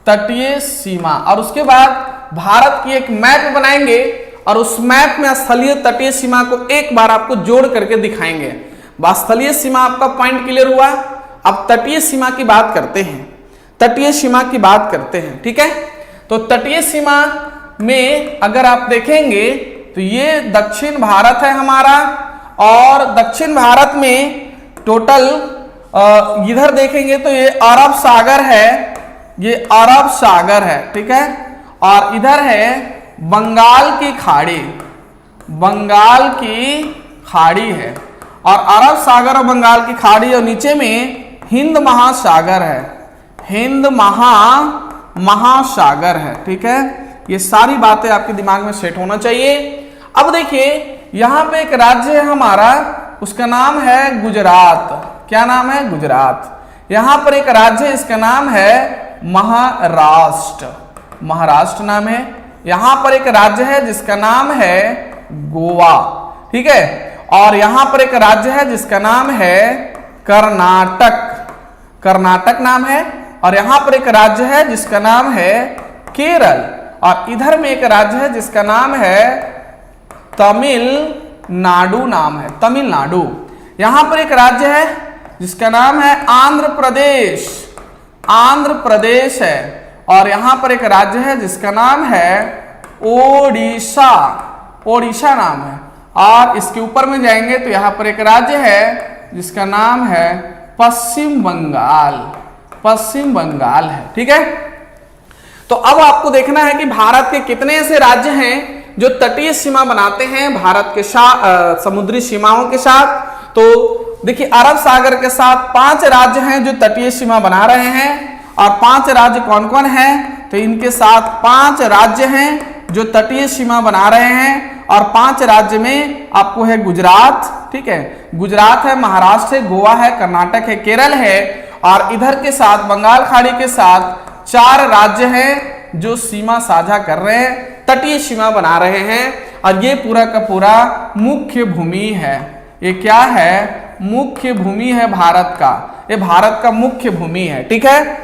तटीय सीमा। और उसके बाद भारत की एक मैप बनाएंगे, और उस मैप में स्थलीय तटीय सीमा को एक बार आपको जोड़ करके दिखाएंगे। स्थलीय सीमा आपका पॉइंट क्लियर हुआ। अब तटीय सीमा की बात करते हैं, तटीय सीमा की बात करते हैं। ठीक है, तो तटीय सीमा में अगर आप देखेंगे तो ये दक्षिण भारत है हमारा, और दक्षिण भारत में टोटल इधर देखेंगे तो ये अरब सागर है, ये अरब सागर है। ठीक है, और इधर है बंगाल की खाड़ी, बंगाल की खाड़ी है, और अरब सागर और बंगाल की खाड़ी, और नीचे में हिंद महासागर है, हिंद महासागर है। ठीक है, ये सारी बातें आपके दिमाग में सेट होना चाहिए। अब देखिए, यहां पे एक राज्य है हमारा, उसका नाम है गुजरात। क्या नाम है? गुजरात। यहां पर एक राज्य है, इसका नाम है महाराष्ट्र, महाराष्ट्र नाम है। यहां पर एक राज्य है जिसका नाम है गोवा। ठीक है, और यहां पर एक राज्य है जिसका नाम है कर्नाटक, कर्नाटक नाम है। और यहां पर एक राज्य है जिसका नाम है केरल, और इधर में एक राज्य है जिसका नाम है तमिलनाडु, नाम है तमिलनाडु। यहां पर एक राज्य है जिसका नाम है आंध्र प्रदेश, आंध्र प्रदेश है। और यहां पर एक राज्य है जिसका नाम है ओडिशा, ओडिशा नाम है। और इसके ऊपर में जाएंगे तो यहां पर एक राज्य है जिसका नाम है पश्चिम बंगाल, पश्चिम बंगाल है। ठीक है, तो अब आपको देखना है कि भारत के कितने ऐसे राज्य हैं जो तटीय सीमा बनाते हैं भारत के साथ, समुद्री सीमाओं के साथ। तो देखिए, अरब सागर के साथ 5 राज्य हैं जो तटीय सीमा बना रहे हैं। और 5 राज्य कौन कौन हैं? तो इनके साथ 5 राज्य हैं जो तटीय सीमा बना रहे हैं। और 5 राज्य में आपको है गुजरात, ठीक है, गुजरात है, महाराष्ट्र है, गोवा है, कर्नाटक है, केरल है, और इधर के साथ बंगाल खाड़ी के साथ 4 राज्य हैं जो सीमा साझा कर रहे हैं, तटीय सीमा बना रहे हैं, और ये पूरा का पूरा मुख्य भूमि है। ये क्या है? मुख्य भूमि है भारत का, ये भारत का मुख्य भूमि है, ठीक है।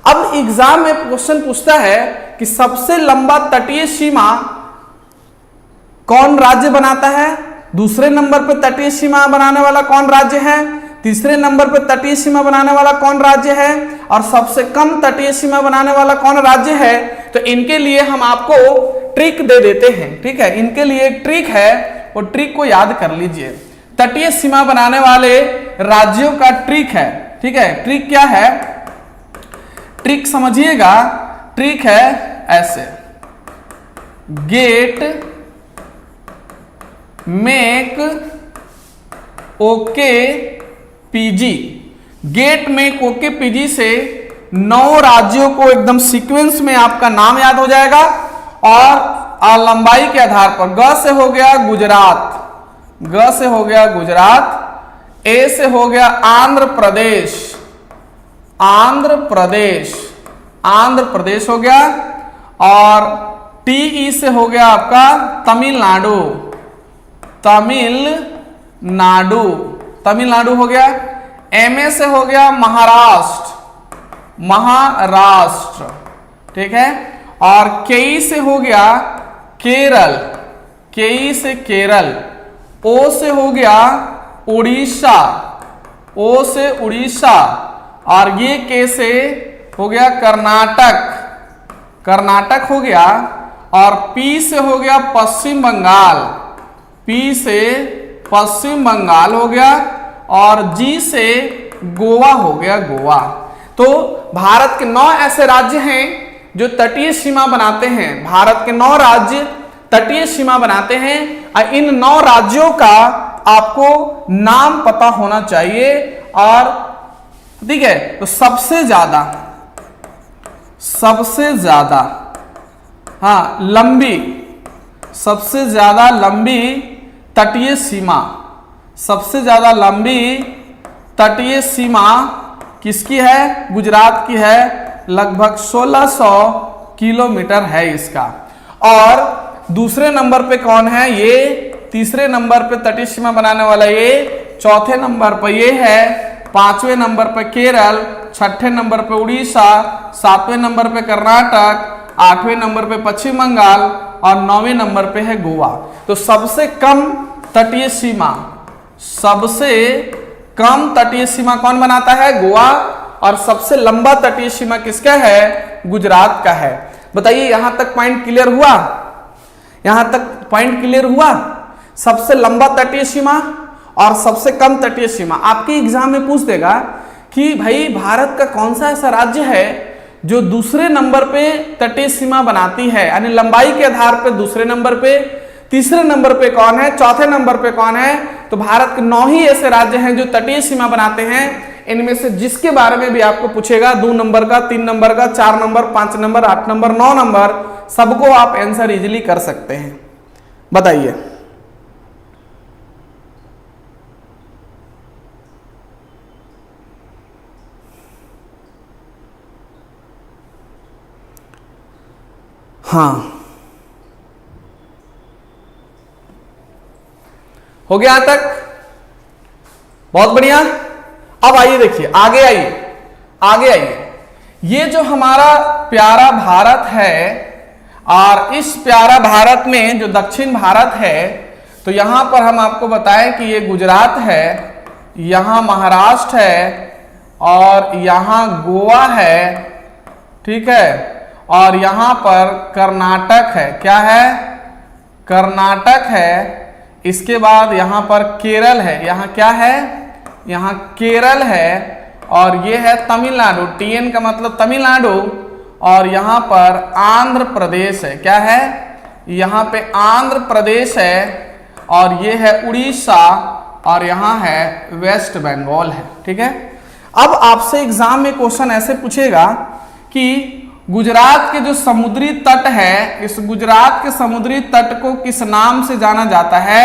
अब एग्जाम में क्वेश्चन पूछता है कि सबसे लंबा तटीय सीमा कौन राज्य बनाता है, दूसरे नंबर पर तटीय सीमा बनाने वाला कौन राज्य है, तीसरे नंबर पर तटीय सीमा बनाने वाला कौन राज्य है, और सबसे कम तटीय सीमा बनाने वाला कौन राज्य है। तो इनके लिए हम आपको ट्रिक दे देते हैं, ठीक है, इनके लिए एक ट्रिक है, वो ट्रिक को याद कर लीजिए। तटीय सीमा बनाने वाले राज्यों का ट्रिक है, ठीक है। ट्रिक क्या है? ट्रिक समझिएगा, ट्रिक है ऐसे, get, make, okay, PG. Get, make, okay, PG से 9 राज्यों को एकदम सीक्वेंस में आपका नाम याद हो जाएगा, और लंबाई के आधार पर ग से हो गया गुजरात, ग से हो गया गुजरात, ए से हो गया आंध्र प्रदेश, आंध्र प्रदेश, आंध्र प्रदेश हो गया, और टी से हो गया आपका तमिलनाडु, तमिलनाडु, तमिलनाडु हो गया। एमए से हो गया महाराष्ट्र, महाराष्ट्र, ठीक है, और केई से हो गया केरल, केई से केरल, ओ से हो गया उड़ीसा, ओ से उड़ीसा, और ये के से हो गया कर्नाटक, कर्नाटक हो गया, और पी से हो गया पश्चिम बंगाल, पी से पश्चिम बंगाल हो गया, और जी से गोवा हो गया, गोवा। तो भारत के 9 ऐसे राज्य हैं जो तटीय सीमा बनाते हैं, भारत के 9 राज्य तटीय सीमा बनाते हैं, और इन 9 राज्यों का आपको नाम पता होना चाहिए। और ठीक है, तो सबसे ज्यादा हाँ लंबी, सबसे ज्यादा लंबी तटीय सीमा, सबसे ज्यादा लंबी तटीय सीमा किसकी है? गुजरात की है, लगभग 1600 किलोमीटर है इसका। और दूसरे नंबर पे कौन है? ये तीसरे नंबर पे तटीय सीमा बनाने वाला ये, चौथे नंबर पर ये है, 5वें नंबर पे केरल, 6ठे नंबर पे उड़ीसा, 7वें नंबर पे कर्नाटक, 8वें नंबर पे पश्चिम बंगाल, और 9वें नंबर पे है गोवा। तो सबसे कम तटीय सीमा, सबसे कम तटीय सीमा कौन बनाता है? गोवा। और सबसे लंबा तटीय सीमा किसका है? गुजरात का है। बताइए यहां तक पॉइंट क्लियर हुआ? यहां तक पॉइंट क्लियर हुआ? सबसे लंबा तटीय सीमा और सबसे कम तटीय सीमा। आपके एग्जाम में पूछ देगा कि भाई भारत का कौन सा ऐसा राज्य है जो दूसरे नंबर पे तटीय सीमा बनाती है, यानी लंबाई के आधार पे दूसरे नंबर पे, तीसरे नंबर पे कौन है, चौथे नंबर पे कौन है? तो भारत के 9 ही ऐसे राज्य हैं जो तटीय सीमा बनाते हैं। इनमें से जिसके बारे में भी आपको पूछेगा 2 नंबर का, 3 नंबर का, 4 नंबर, 5 नंबर, 8 नंबर, 9 नंबर, सबको आप आंसर इजीली कर सकते हैं। बताइए। हाँ, हो गया यहां तक? बहुत बढ़िया। अब आइए देखिए, आगे आइए, आगे आइए। ये जो हमारा प्यारा भारत है, और इस प्यारा भारत में जो दक्षिण भारत है, तो यहां पर हम आपको बताएं कि ये गुजरात है, यहां महाराष्ट्र है, और यहां गोवा है, ठीक है, और यहां पर कर्नाटक है। क्या है? कर्नाटक है। इसके बाद यहां पर केरल है। यहां क्या है? यहां केरल है, और ये है तमिलनाडु, टीएन का मतलब तमिलनाडु, और यहां पर आंध्र प्रदेश है। क्या है? यहां पे आंध्र प्रदेश है, और ये है उड़ीसा, और यहां है वेस्ट बंगाल है। ठीक है। अब आपसे एग्जाम में क्वेश्चन ऐसे पूछेगा कि गुजरात के जो समुद्री तट है, इस गुजरात के समुद्री तट को किस नाम से जाना जाता है?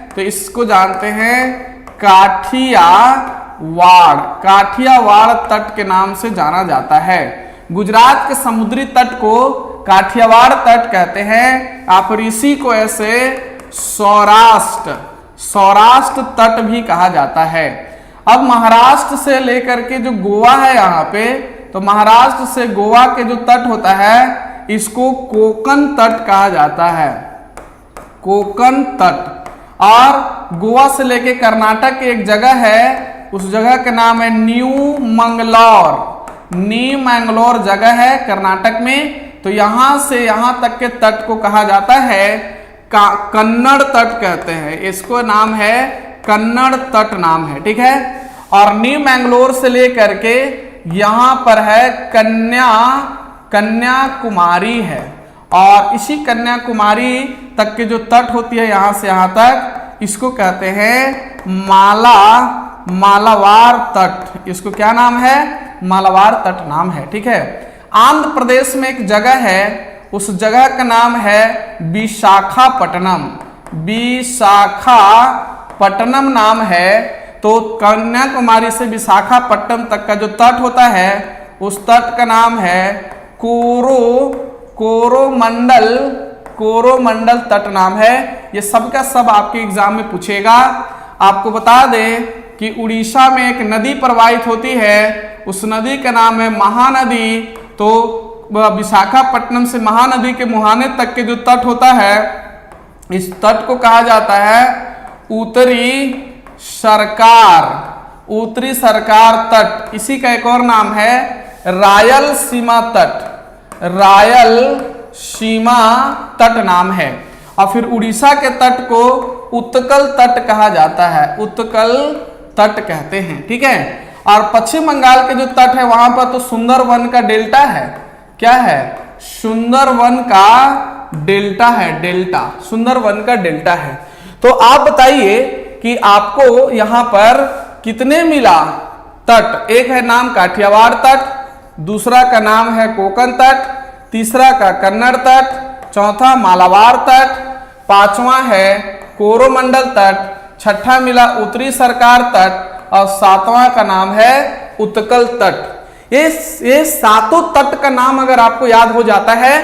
तो इसको जानते हैं काठियावाड़। काठियावाड़ तट के नाम से जाना जाता है। गुजरात के समुद्री तट को काठियावाड़ तट कहते हैं, या फिर इसी को ऐसे सौराष्ट्र तट भी कहा जाता है। अब महाराष्ट्र से लेकर के जो गोवा है यहाँ पे, तो महाराष्ट्र से गोवा के जो तट होता है इसको कोकण तट कहा जाता है, कोकण तट। और गोवा से लेके कर्नाटक की एक जगह है, उस जगह का नाम है न्यू मैंगलोर जगह है कर्नाटक में। तो यहां से यहां तक के तट को कहा जाता है कन्नड़ तट कहते हैं, इसको नाम है कन्नड़ तट नाम है, ठीक है। और न्यू मैंगलोर से लेकर के यहां पर है कन्याकुमारी है, और इसी कन्याकुमारी तक के जो तट होती है यहां से यहां तक, इसको कहते हैं मालाबार तट। इसको क्या नाम है? मालाबार तट नाम है, ठीक है। आंध्र प्रदेश में एक जगह है, उस जगह का नाम है विशाखापट्टनम। विशाखापट्टनम नाम है। तो कन्याकुमारी से विशाखापट्टनम तक का जो तट होता है उस तट का नाम है कोरोमंडल तट नाम है। ये सब का सब आपके एग्जाम में पूछेगा। आपको बता दें कि उड़ीसा में एक नदी प्रवाहित होती है, उस नदी का नाम है महानदी। तो विशाखापट्टनम से महानदी के मुहाने तक के जो तट होता है, इस तट को कहा जाता है उत्तरी सरकार तट। इसी का एक और नाम है रायलसीमा तट नाम है। और फिर उड़ीसा के तट को उत्कल तट कहा जाता है, उत्कल तट कहते हैं, ठीक है। और पश्चिम बंगाल के जो तट है वहां पर तो सुंदरवन का डेल्टा है। क्या है? सुंदरवन का डेल्टा है, डेल्टा, सुंदरवन का डेल्टा है। तो आप बताइए कि आपको यहां पर कितने मिला तट? एक है नाम काठियावाड़ तट, दूसरा का नाम है कोकण तट, तीसरा का कन्नड़ तट, चौथा मालाबार तट, पांचवा है कोरोमंडल तट, छठा मिला उत्तरी सरकार तट, और सातवां का नाम है उत्कल तट। ये सातों तट का नाम अगर आपको याद हो जाता है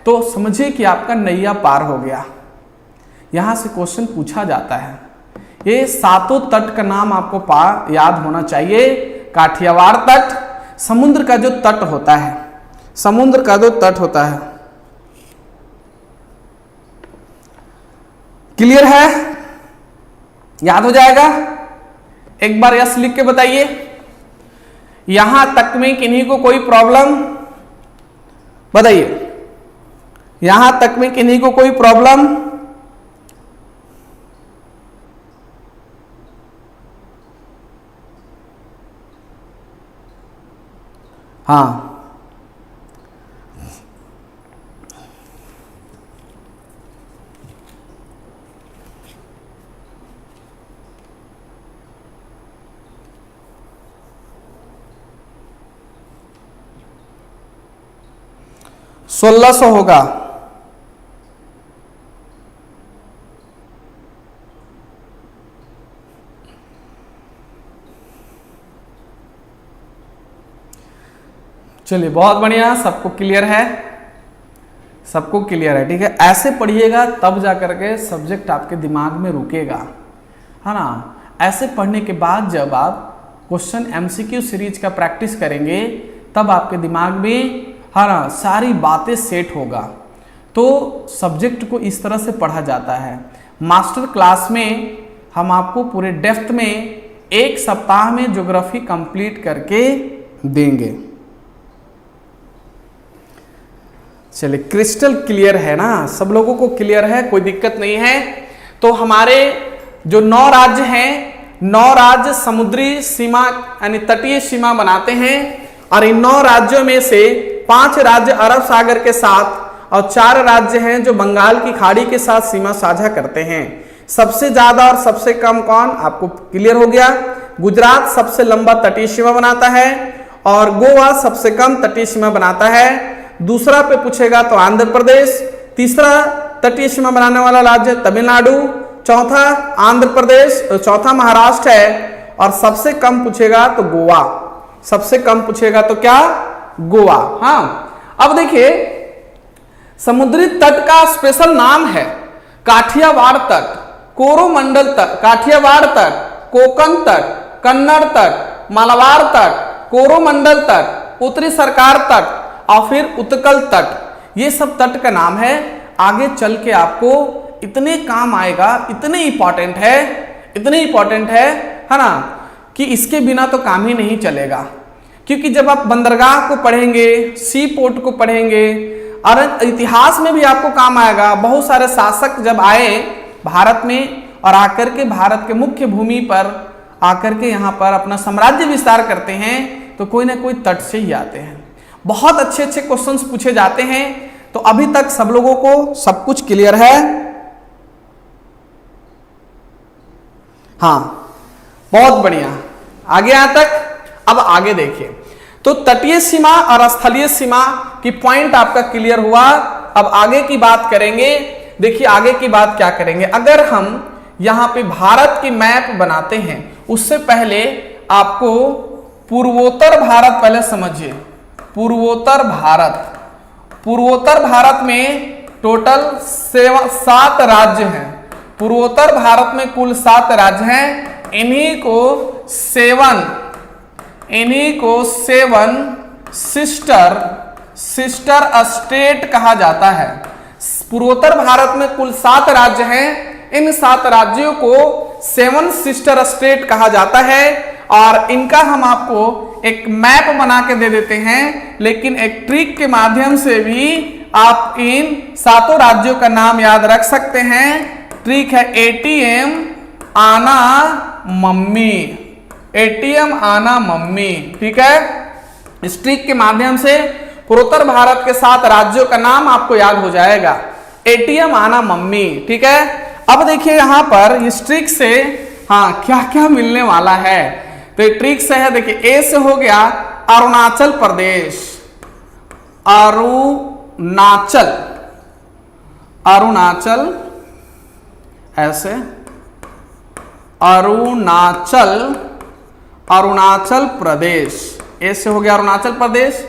तो समझिए कि आपका नैया पार हो गया। यहां से क्वेश्चन पूछा जाता है, ये सातों तट का नाम आपको याद होना चाहिए। काठियावाड़ तट, समुद्र का जो तट होता है, समुद्र का जो तट होता है। क्लियर है? याद हो जाएगा? एक बार यस लिख के बताइए। यहां तक में किन्हीं को कोई प्रॉब्लम? बताइए, यहां तक में किन्हीं को कोई प्रॉब्लम? हाँ, $1600 होगा। चलिए, बहुत बढ़िया, सबको क्लियर है, सबको क्लियर है, ठीक है। ऐसे पढ़िएगा तब जाकर के सब्जेक्ट आपके दिमाग में रुकेगा, है ना। ऐसे पढ़ने के बाद जब आप क्वेश्चन एमसीक्यू सीरीज का प्रैक्टिस करेंगे तब आपके दिमाग में, है ना, सारी बातें सेट होगा। तो सब्जेक्ट को इस तरह से पढ़ा जाता है। मास्टर क्लास में हम आपको पूरे डेप्थ में एक सप्ताह में ज्योग्राफी कंप्लीट करके देंगे। चलिए, क्रिस्टल क्लियर है ना? सब लोगों को क्लियर है, कोई दिक्कत नहीं है। तो हमारे जो 9 राज्य हैं, 9 राज्य समुद्री सीमा यानी तटीय सीमा बनाते हैं, और इन 9 राज्यों में से 5 राज्य अरब सागर के साथ और 4 राज्य हैं जो बंगाल की खाड़ी के साथ सीमा साझा करते हैं। सबसे ज्यादा और सबसे कम कौन? आपको क्लियर हो गया। गुजरात सबसे लंबा तटीय सीमा बनाता है और गोवा सबसे कम तटीय सीमा बनाता है। दूसरा पे पूछेगा तो आंध्र प्रदेश, तीसरा तटीय सीमा बनाने वाला राज्य तमिलनाडु, चौथा आंध्र प्रदेश, चौथा महाराष्ट्र है, और सबसे कम पूछेगा तो गोवा। सबसे कम पूछेगा तो क्या? गोवा। हाँ, अब देखिए समुद्री तट का स्पेशल नाम है काठियावाड़ तट, कोरोमंडल तट, काठियावाड़ तट, कोकण तट, कन्नड़ तट, मालाबार तट, कोरोमंडल तट, उत्तरी सरकार तट और फिर उत्कल तट। ये सब तट का नाम है। आगे चल के आपको इतने काम आएगा, इतने इंपॉर्टेंट है, इतने इंपॉर्टेंट है ना, कि इसके बिना तो काम ही नहीं चलेगा। क्योंकि जब आप बंदरगाह को पढ़ेंगे, सी पोर्ट को पढ़ेंगे, और इतिहास में भी आपको काम आएगा। बहुत सारे शासक जब आए भारत में और आकर के भारत के मुख्य भूमि पर आकर के यहाँ पर अपना साम्राज्य विस्तार करते हैं तो कोई ना कोई तट से ही आते हैं। बहुत अच्छे अच्छे क्वेश्चंस पूछे जाते हैं। तो अभी तक सब लोगों को सब कुछ क्लियर है? हाँ, बहुत बढ़िया। आगे यहां तक। अब आगे देखिए, तो तटीय सीमा और स्थलीय सीमा की पॉइंट आपका क्लियर हुआ। अब आगे की बात करेंगे। देखिए आगे की बात क्या करेंगे, अगर हम यहां पे भारत की मैप बनाते हैं उससे पहले आपको पूर्वोत्तर भारत पहले समझिए। पूर्वोत्तर भारत, पूर्वोत्तर भारत में टोटल 7 राज्य हैं। पूर्वोत्तर भारत में कुल 7 राज्य हैं। इन्हीं को 7 सिस्टर स्टेट कहा जाता है। पूर्वोत्तर भारत में कुल 7 राज्य हैं। इन 7 राज्यों को 7 सिस्टर स्टेट कहा जाता है। और इनका हम आपको एक मैप बना के दे देते हैं, लेकिन एक ट्रिक के माध्यम से भी आप इन 7 राज्यों का नाम याद रख सकते हैं। ट्रिक है ATM आना मम्मी, ATM आना मम्मी। ठीक है, इस ट्रिक के माध्यम से पूर्वोत्तर भारत के 7 राज्यों का नाम आपको याद हो जाएगा। ATM आना मम्मी। ठीक है, अब देखिए यहां पर इस ट्रिक से हाँ क्या क्या मिलने वाला है। तो ट्रिक से है, देखिए ए से हो गया अरुणाचल प्रदेश, अरुणाचल, अरुणाचल ऐसे, अरुणाचल, अरुणाचल प्रदेश। ए से हो गया अरुणाचल प्रदेश।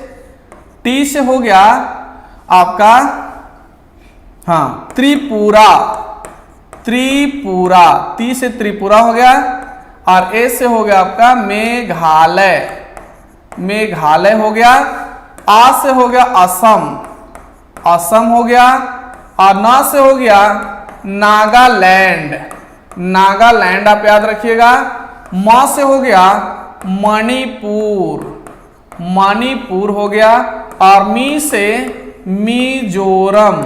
टी से हो गया आपका हाँ त्रिपुरा, त्रिपुरा, ती से त्रिपुरा हो गया। और ए से हो गया आपका मेघालय, मेघालय हो गया। आ से हो गया असम, असम हो गया। और ना से हो गया नागालैंड, नागालैंड आप याद रखिएगा। म से हो गया मणिपुर, मणिपुर हो गया। और मी से मिजोरम,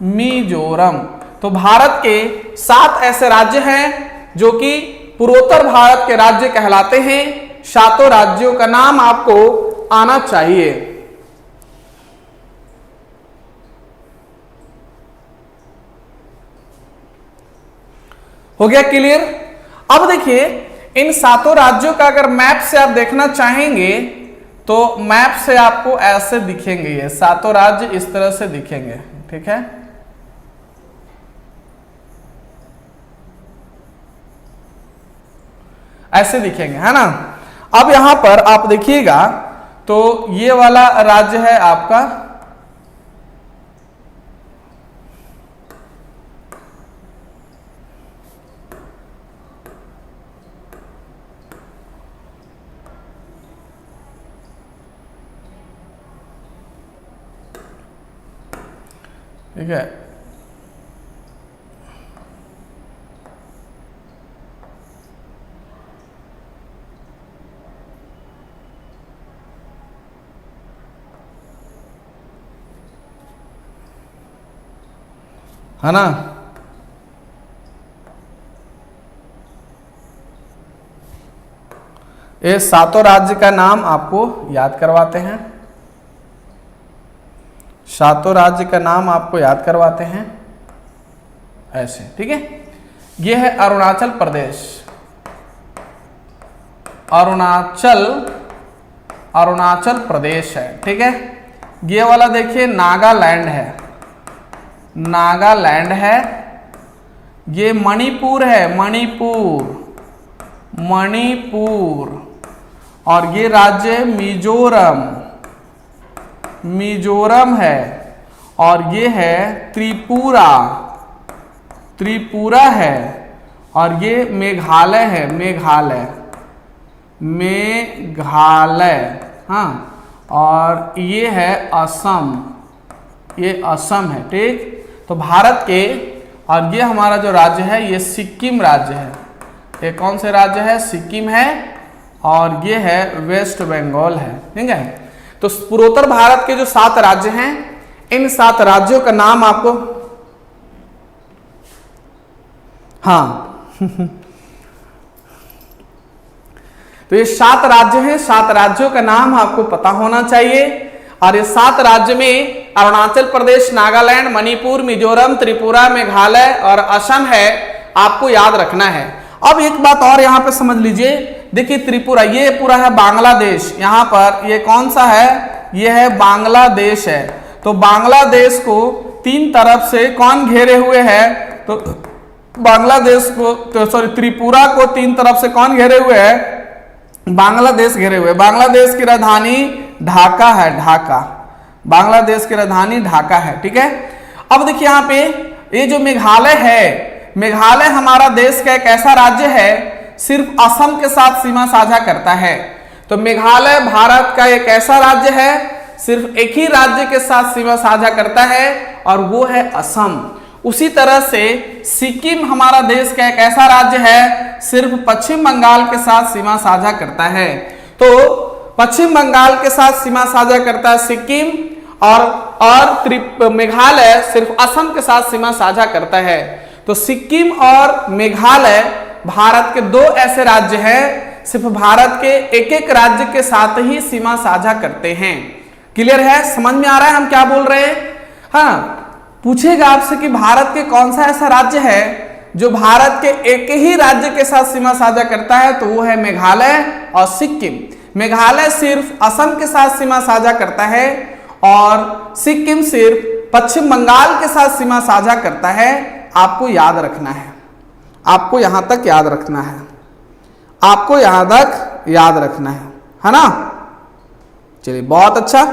मिजोरम। तो भारत के 7 ऐसे राज्य हैं जो कि पूर्वोत्तर भारत के राज्य कहलाते हैं। 7 राज्यों का नाम आपको आना चाहिए। हो गया क्लियर? अब देखिए इन 7 राज्यों का अगर मैप से आप देखना चाहेंगे तो मैप से आपको ऐसे दिखेंगे। ये 7 राज्य इस तरह से दिखेंगे। ठीक है, ऐसे दिखेंगे, है ना। अब यहां पर आप देखिएगा तो ये वाला राज्य है आपका ठीक है। है ना, ये 7 राज्य का नाम आपको याद करवाते हैं। 7 राज्य का नाम आपको याद करवाते हैं ऐसे। ठीक है, ये है अरुणाचल प्रदेश, अरुणाचल, अरुणाचल प्रदेश है। ठीक है, ये वाला देखिए नागालैंड है, नागालैंड है। ये मणिपुर है, मणिपुर, मणिपुर। और ये राज्य मिजोरम, मिजोरम है। और ये है त्रिपुरा, त्रिपुरा है। और ये मेघालय है, मेघालय, मेघालय। हाँ, और ये है असम, ये असम है। ठीक, तो भारत के, और ये हमारा जो राज्य है ये सिक्किम राज्य है। ये कौन से राज्य है? सिक्किम है। और ये है वेस्ट बंगाल है। ठीक है, तो पूर्वोत्तर भारत के जो 7 राज्य हैं, इन 7 राज्यों का नाम आपको, हाँ तो ये 7 राज्य हैं, 7 राज्यों का नाम आपको पता होना चाहिए। और ये 7 राज्य में अरुणाचल प्रदेश, नागालैंड, मणिपुर, मिजोरम, त्रिपुरा, मेघालय और असम है, आपको याद रखना है। अब एक बात और यहां पे समझ लीजिए, देखिए त्रिपुरा, ये पूरा है बांग्लादेश। यहां पर ये कौन सा है? ये है बांग्लादेश है। तो बांग्लादेश को 3 तरफ से कौन घेरे हुए है? तो बांग्लादेश को, तो सॉरी, त्रिपुरा को 3 तरफ से कौन घेरे हुए है? बांग्लादेश घेरे हुए। बांग्लादेश की राजधानी ढाका है, ढाका, बांग्लादेश की राजधानी ढाका है। ठीक है, अब देखिए यहाँ पे ये जो मेघालय है, मेघालय हमारा देश का एक ऐसा राज्य है, सिर्फ असम के साथ सीमा साझा करता है। तो मेघालय भारत का एक ऐसा राज्य है, सिर्फ एक ही राज्य के साथ सीमा साझा करता है, और वो है असम। उसी तरह से सिक्किम हमारा देश का एक ऐसा राज्य है, सिर्फ पश्चिम बंगाल के साथ सीमा साझा करता है। तो पश्चिम बंगाल के साथ सीमा साझा करता है सिक्किम, और मेघालय सिर्फ असम के साथ सीमा साझा करता है। तो सिक्किम और मेघालय भारत के 2 ऐसे राज्य हैं, सिर्फ भारत के एक एक राज्य के साथ ही सीमा साझा करते हैं। क्लियर है? समझ में आ रहा है हम क्या बोल रहे हैं? हाँ, पूछेगा आपसे कि भारत के कौन सा ऐसा राज्य है जो भारत के एक ही राज्य के साथ सीमा साझा करता है, तो वो है मेघालय और सिक्किम। मेघालय सिर्फ असम के साथ सीमा साझा करता है, और सिक्किम सिर्फ पश्चिम बंगाल के साथ सीमा साझा करता है। आपको याद रखना है, आपको यहां तक याद रखना है, आपको यहां तक याद रखना है ना? चलिए, बहुत अच्छा,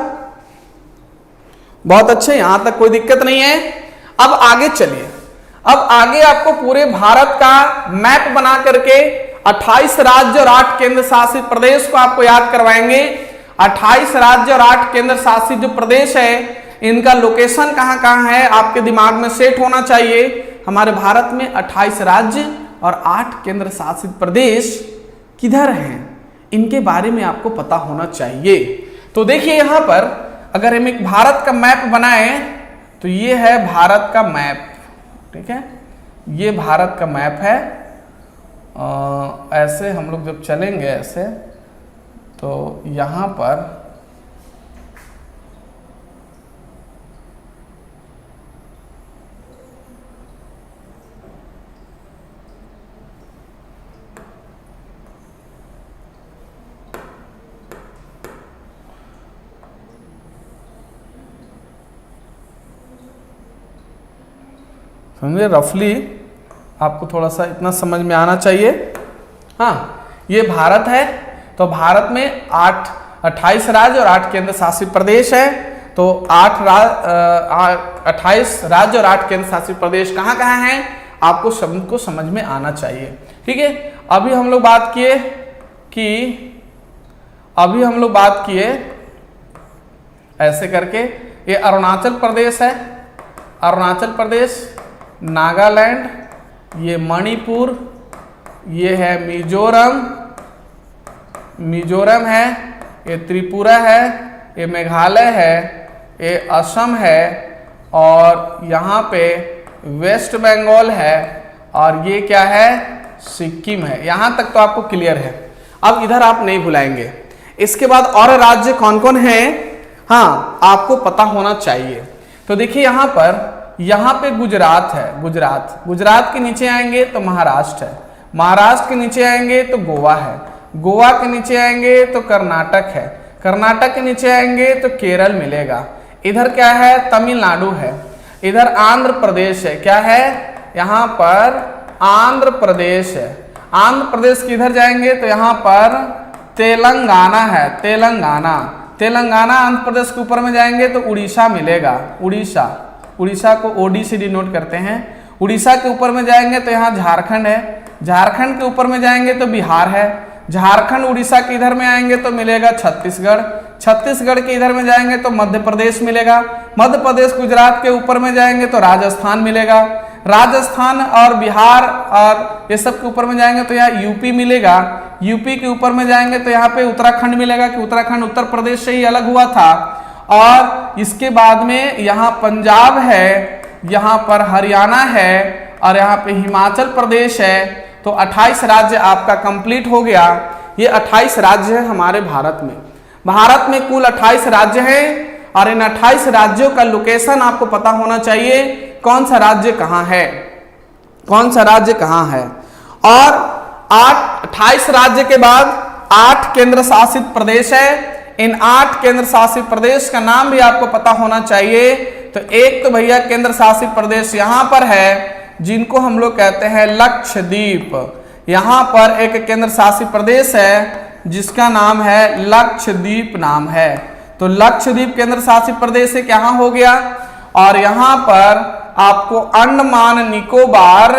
बहुत अच्छे, यहां तक कोई दिक्कत नहीं है। अब आगे चलिए, अब आगे आपको पूरे भारत का मैप बना करके 28 राज्य और 8 केंद्र शासित प्रदेश को आपको याद करवाएंगे। 28 राज्य और 8 केंद्र शासित जो प्रदेश है, इनका लोकेशन कहां कहां है आपके दिमाग में सेट होना चाहिए। हमारे भारत में 28 राज्य और 8 केंद्र शासित प्रदेश किधर हैं, इनके बारे में आपको पता होना चाहिए। तो देखिए यहां पर अगर हम एक भारत का मैप बनाएं, तो ये है भारत का मैप। ठीक है, ये भारत का मैप है। ऐसे हम लोग जब चलेंगे ऐसे, तो यहाँ पर समझे, रफली आपको थोड़ा सा इतना समझ में आना चाहिए। हाँ, ये भारत है। तो भारत में 28 राज्य और 8 केंद्र शासित प्रदेश है। तो 28 राज्य और 8 केंद्र शासित प्रदेश कहाँ कहाँ हैं, आपको शब्द को समझ में आना चाहिए। ठीक है, अभी हम लोग बात किए ऐसे करके, ये अरुणाचल प्रदेश है, अरुणाचल प्रदेश, नागालैंड, ये मणिपुर, ये है मिजोरम, मिजोरम है, ये त्रिपुरा है, ये मेघालय है, ये असम है, और यहाँ पे वेस्ट बंगाल है, और ये क्या है, सिक्किम है। यहाँ तक तो आपको क्लियर है। अब इधर आप नहीं भुलाएंगे। इसके बाद और राज्य कौन कौन है, हाँ, आपको पता होना चाहिए। तो देखिए यहाँ पे गुजरात है, गुजरात, गुजरात के नीचे आएंगे तो महाराष्ट्र है, महाराष्ट्र के नीचे आएंगे तो गोवा है, गोवा के नीचे आएंगे तो कर्नाटक है, कर्नाटक के नीचे आएंगे तो केरल मिलेगा। इधर क्या है, तमिलनाडु है। इधर आंध्र प्रदेश है, क्या है, यहाँ पर आंध्र प्रदेश है। आंध्र प्रदेश के इधर जाएंगे तो यहाँ पर तेलंगाना है, तेलंगाना। तेलंगाना आंध्र प्रदेश के ऊपर में जाएंगे तो उड़ीसा मिलेगा, उड़ीसा। उड़ीसा को ओडी से डिनोट करते हैं। उड़ीसा के ऊपर में जाएंगे तो यहाँ झारखंड है। झारखंड के ऊपर में जाएंगे तो बिहार है। झारखंड उड़ीसा के इधर में आएंगे तो मिलेगा छत्तीसगढ़। छत्तीसगढ़ के इधर में जाएंगे तो मध्य प्रदेश मिलेगा। मध्य प्रदेश गुजरात के ऊपर में जाएंगे तो राजस्थान मिलेगा। राजस्थान और बिहार और ये सब के ऊपर में जाएंगे तो यहाँ यूपी मिलेगा। यूपी के ऊपर में जाएंगे तो यहाँ पे उत्तराखंड मिलेगा, कि उत्तराखंड उत्तर प्रदेश से ही अलग हुआ था। और इसके बाद में यहाँ पंजाब है, यहाँ पर हरियाणा है और यहाँ पे हिमाचल प्रदेश है। तो 28 राज्य आपका कंप्लीट हो गया। ये 28 राज्य है हमारे भारत में। भारत में कुल 28 राज्य हैं और इन 28 राज्यों का लोकेशन आपको पता होना चाहिए, कौन सा राज्य कहाँ है, कौन सा राज्य कहाँ है। और 28 राज्य के बाद 8 केंद्र शासित प्रदेश है। इन 8 केंद्र शासित प्रदेश का नाम भी आपको पता होना चाहिए। तो एक तो भैया केंद्र शासित प्रदेश यहाँ पर है, जिनको हम लोग कहते हैं लक्षद्वीप। यहाँ पर एक केंद्र शासित प्रदेश है जिसका नाम है लक्षद्वीप नाम है। तो लक्षद्वीप केंद्र शासित प्रदेश एक यहाँ हो गया। और यहाँ पर आपको अंडमान निकोबार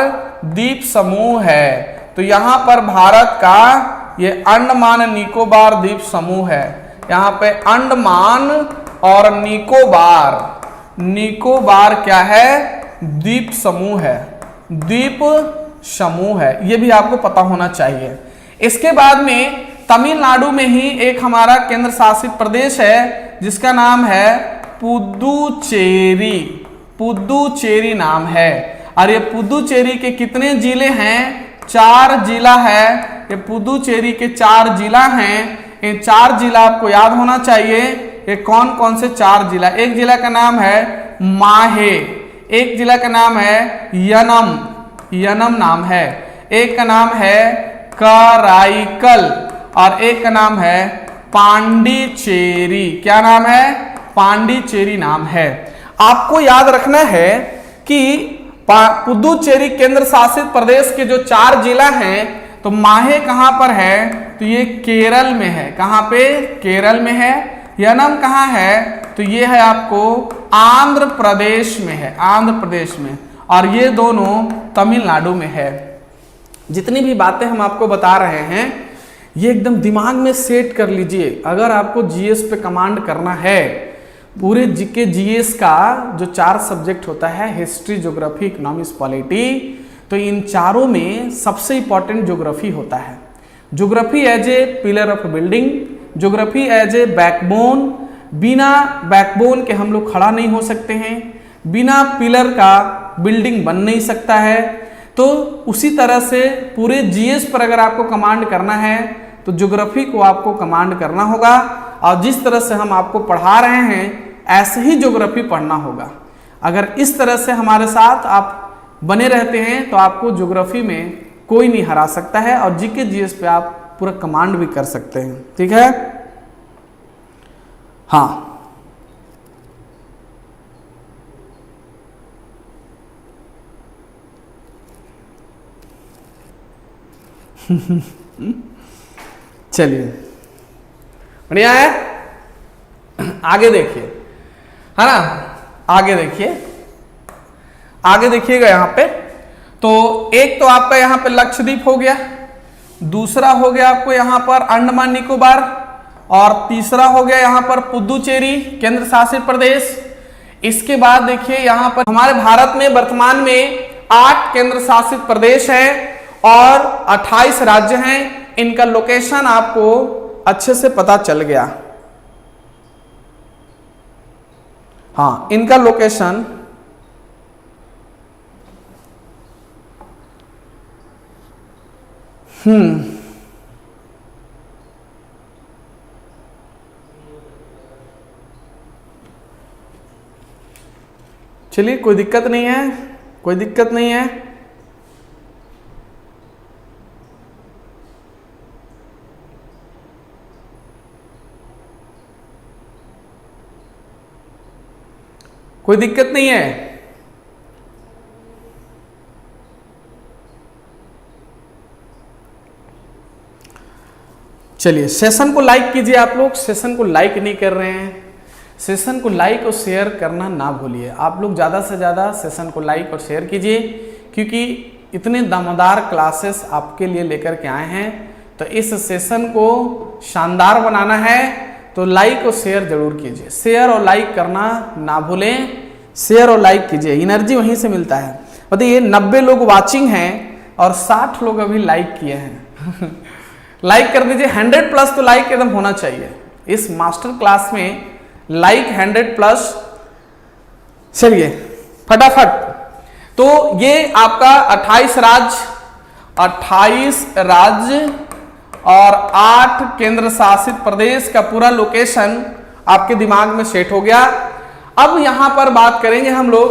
द्वीप समूह है। तो यहाँ पर भारत का ये अंडमान निकोबार द्वीप समूह है। यहाँ पे अंडमान और निकोबार, निकोबार क्या है, द्वीप समूह है, द्वीप समूह है। ये भी आपको पता होना चाहिए। इसके बाद में तमिलनाडु में ही एक हमारा केंद्र शासित प्रदेश है जिसका नाम है पुदुचेरी। पुदुचेरी नाम है। और ये पुदुचेरी के कितने जिले हैं, 4 जिला है। ये पुदुचेरी के 4 जिला हैं। ये 4 जिला आपको याद होना चाहिए। ये कौन कौन से 4 जिला, एक जिला का नाम है माहे, एक जिला का नाम है यनम, यनम नाम है, एक का नाम है कराईकल और एक का नाम है पांडिचेरी। क्या नाम है, पांडिचेरी नाम है। आपको याद रखना है कि पुदुचेरी केंद्र शासित प्रदेश के जो 4 जिला हैं, तो माहे कहां पर है, तो ये केरल में है। कहां पे, केरल में है। यनम कहां है, तो ये है आपको आंध्र प्रदेश में है, आंध्र प्रदेश में। और ये दोनों तमिलनाडु में है। जितनी भी बातें हम आपको बता रहे हैं ये एकदम दिमाग में सेट कर लीजिए। अगर आपको जीएस पे कमांड करना है, पूरे जीके जीएस का जो 4 सब्जेक्ट होता है, हिस्ट्री, ज्योग्राफी, इकोनॉमिक्स, पॉलिटी, तो इन चारों में सबसे इंपॉर्टेंट ज्योग्राफी होता है। Geography as a pillar of building, geography as a backbone. बिना बैकबोन के हम लोग खड़ा नहीं हो सकते हैं, बिना पिलर का बिल्डिंग बन नहीं सकता है। तो उसी तरह से पूरे जीएस पर अगर आपको कमांड करना है तो ज्योग्राफी को आपको कमांड करना होगा। और जिस तरह से हम आपको पढ़ा रहे हैं ऐसे ही ज्योग्राफी पढ़ना होगा। अगर इस तरह से हमारे साथ आप बने रहते हैं तो आपको ज्योग्राफी में कोई नहीं हरा सकता है और जीके जीएस पे आप पूरा कमांड भी कर सकते हैं। ठीक है, हाँ। चलिए, बढ़िया है। आगे देखिए, है ना, आगे देखिए, आगे देखिएगा। यहां पे तो एक तो आपका यहां पे लक्षद्वीप हो गया, दूसरा हो गया आपको यहां पर अंडमान निकोबार, और तीसरा हो गया यहां पर पुदुचेरी केंद्र शासित प्रदेश। इसके बाद देखिए यहां पर हमारे भारत में वर्तमान में 8 केंद्र शासित प्रदेश हैं और 28 राज्य हैं। इनका लोकेशन आपको अच्छे से पता चल गया। हाँ, इनका लोकेशन चलिए, कोई दिक्कत नहीं है, कोई दिक्कत नहीं है। कोई दिक्कत नहीं है। चलिए सेशन को लाइक कीजिए। आप लोग सेशन को लाइक नहीं कर रहे हैं, सेशन को लाइक और शेयर करना ना भूलिए। आप लोग ज़्यादा से ज़्यादा सेशन को लाइक और शेयर कीजिए, क्योंकि इतने दमदार क्लासेस आपके लिए लेकर के आए हैं। तो इस सेशन को शानदार बनाना है तो लाइक और शेयर जरूर कीजिए। शेयर और लाइक करना ना भूलें, शेयर और लाइक कीजिए, एनर्जी वहीं से मिलता है। बताइए 90 लोग वाचिंग हैं और 60 लोग अभी लाइक किए हैं। लाइक कर दीजिए, 100+ तो लाइक एकदम होना चाहिए इस मास्टर क्लास में। लाइक 100+। चलिए फटाफट। तो ये आपका 28 राज्य और 8 केंद्र शासित प्रदेश का पूरा लोकेशन आपके दिमाग में सेट हो गया। अब यहां पर बात करेंगे हम लोग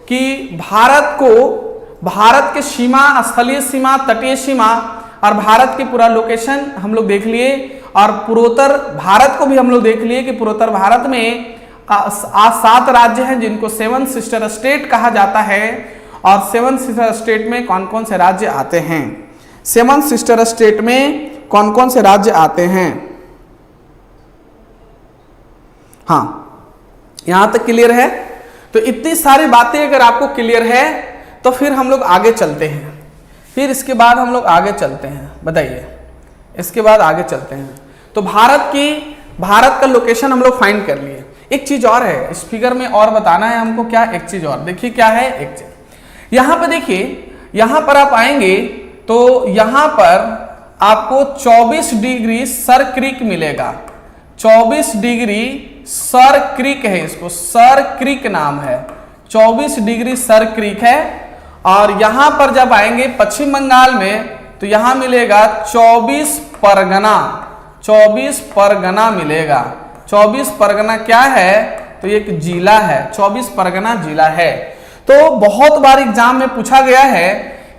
कि भारत के सीमा, स्थलीय सीमा, तटीय सीमा और भारत की पूरा लोकेशन हम लोग देख लिए, और पूर्वोत्तर भारत को भी हम लोग देख लिए कि पूर्वोत्तर भारत में आज 7 राज्य हैं जिनको 7 सिस्टर स्टेट कहा जाता है। और 7 सिस्टर स्टेट में कौन कौन से राज्य आते हैं, 7 सिस्टर स्टेट में कौन कौन से राज्य आते हैं। हाँ, यहां तक क्लियर है। तो इतनी सारी बातें अगर आपको क्लियर है तो फिर हम लोग आगे चलते हैं। फिर इसके बाद हम लोग आगे चलते हैं, बताइए इसके बाद आगे चलते हैं। तो भारत का लोकेशन हम लोग फाइंड कर लिए। एक चीज और है इस फिगर में और बताना है हमको, क्या एक चीज और देखिए क्या है। एक चीज यहां पर देखिए, यहां पर आप आएंगे तो यहां पर आपको 24 डिग्री सर क्रीक मिलेगा। 24 डिग्री सर क्रीक है, इसको सर क्रीक नाम है, 24 डिग्री सर क्रीक है। और यहां पर जब आएंगे पश्चिम बंगाल में तो यहां मिलेगा 24 परगना, 24 परगना मिलेगा। 24 परगना क्या है, तो एक जिला है, 24 परगना जिला है। तो बहुत बार एग्जाम में पूछा गया है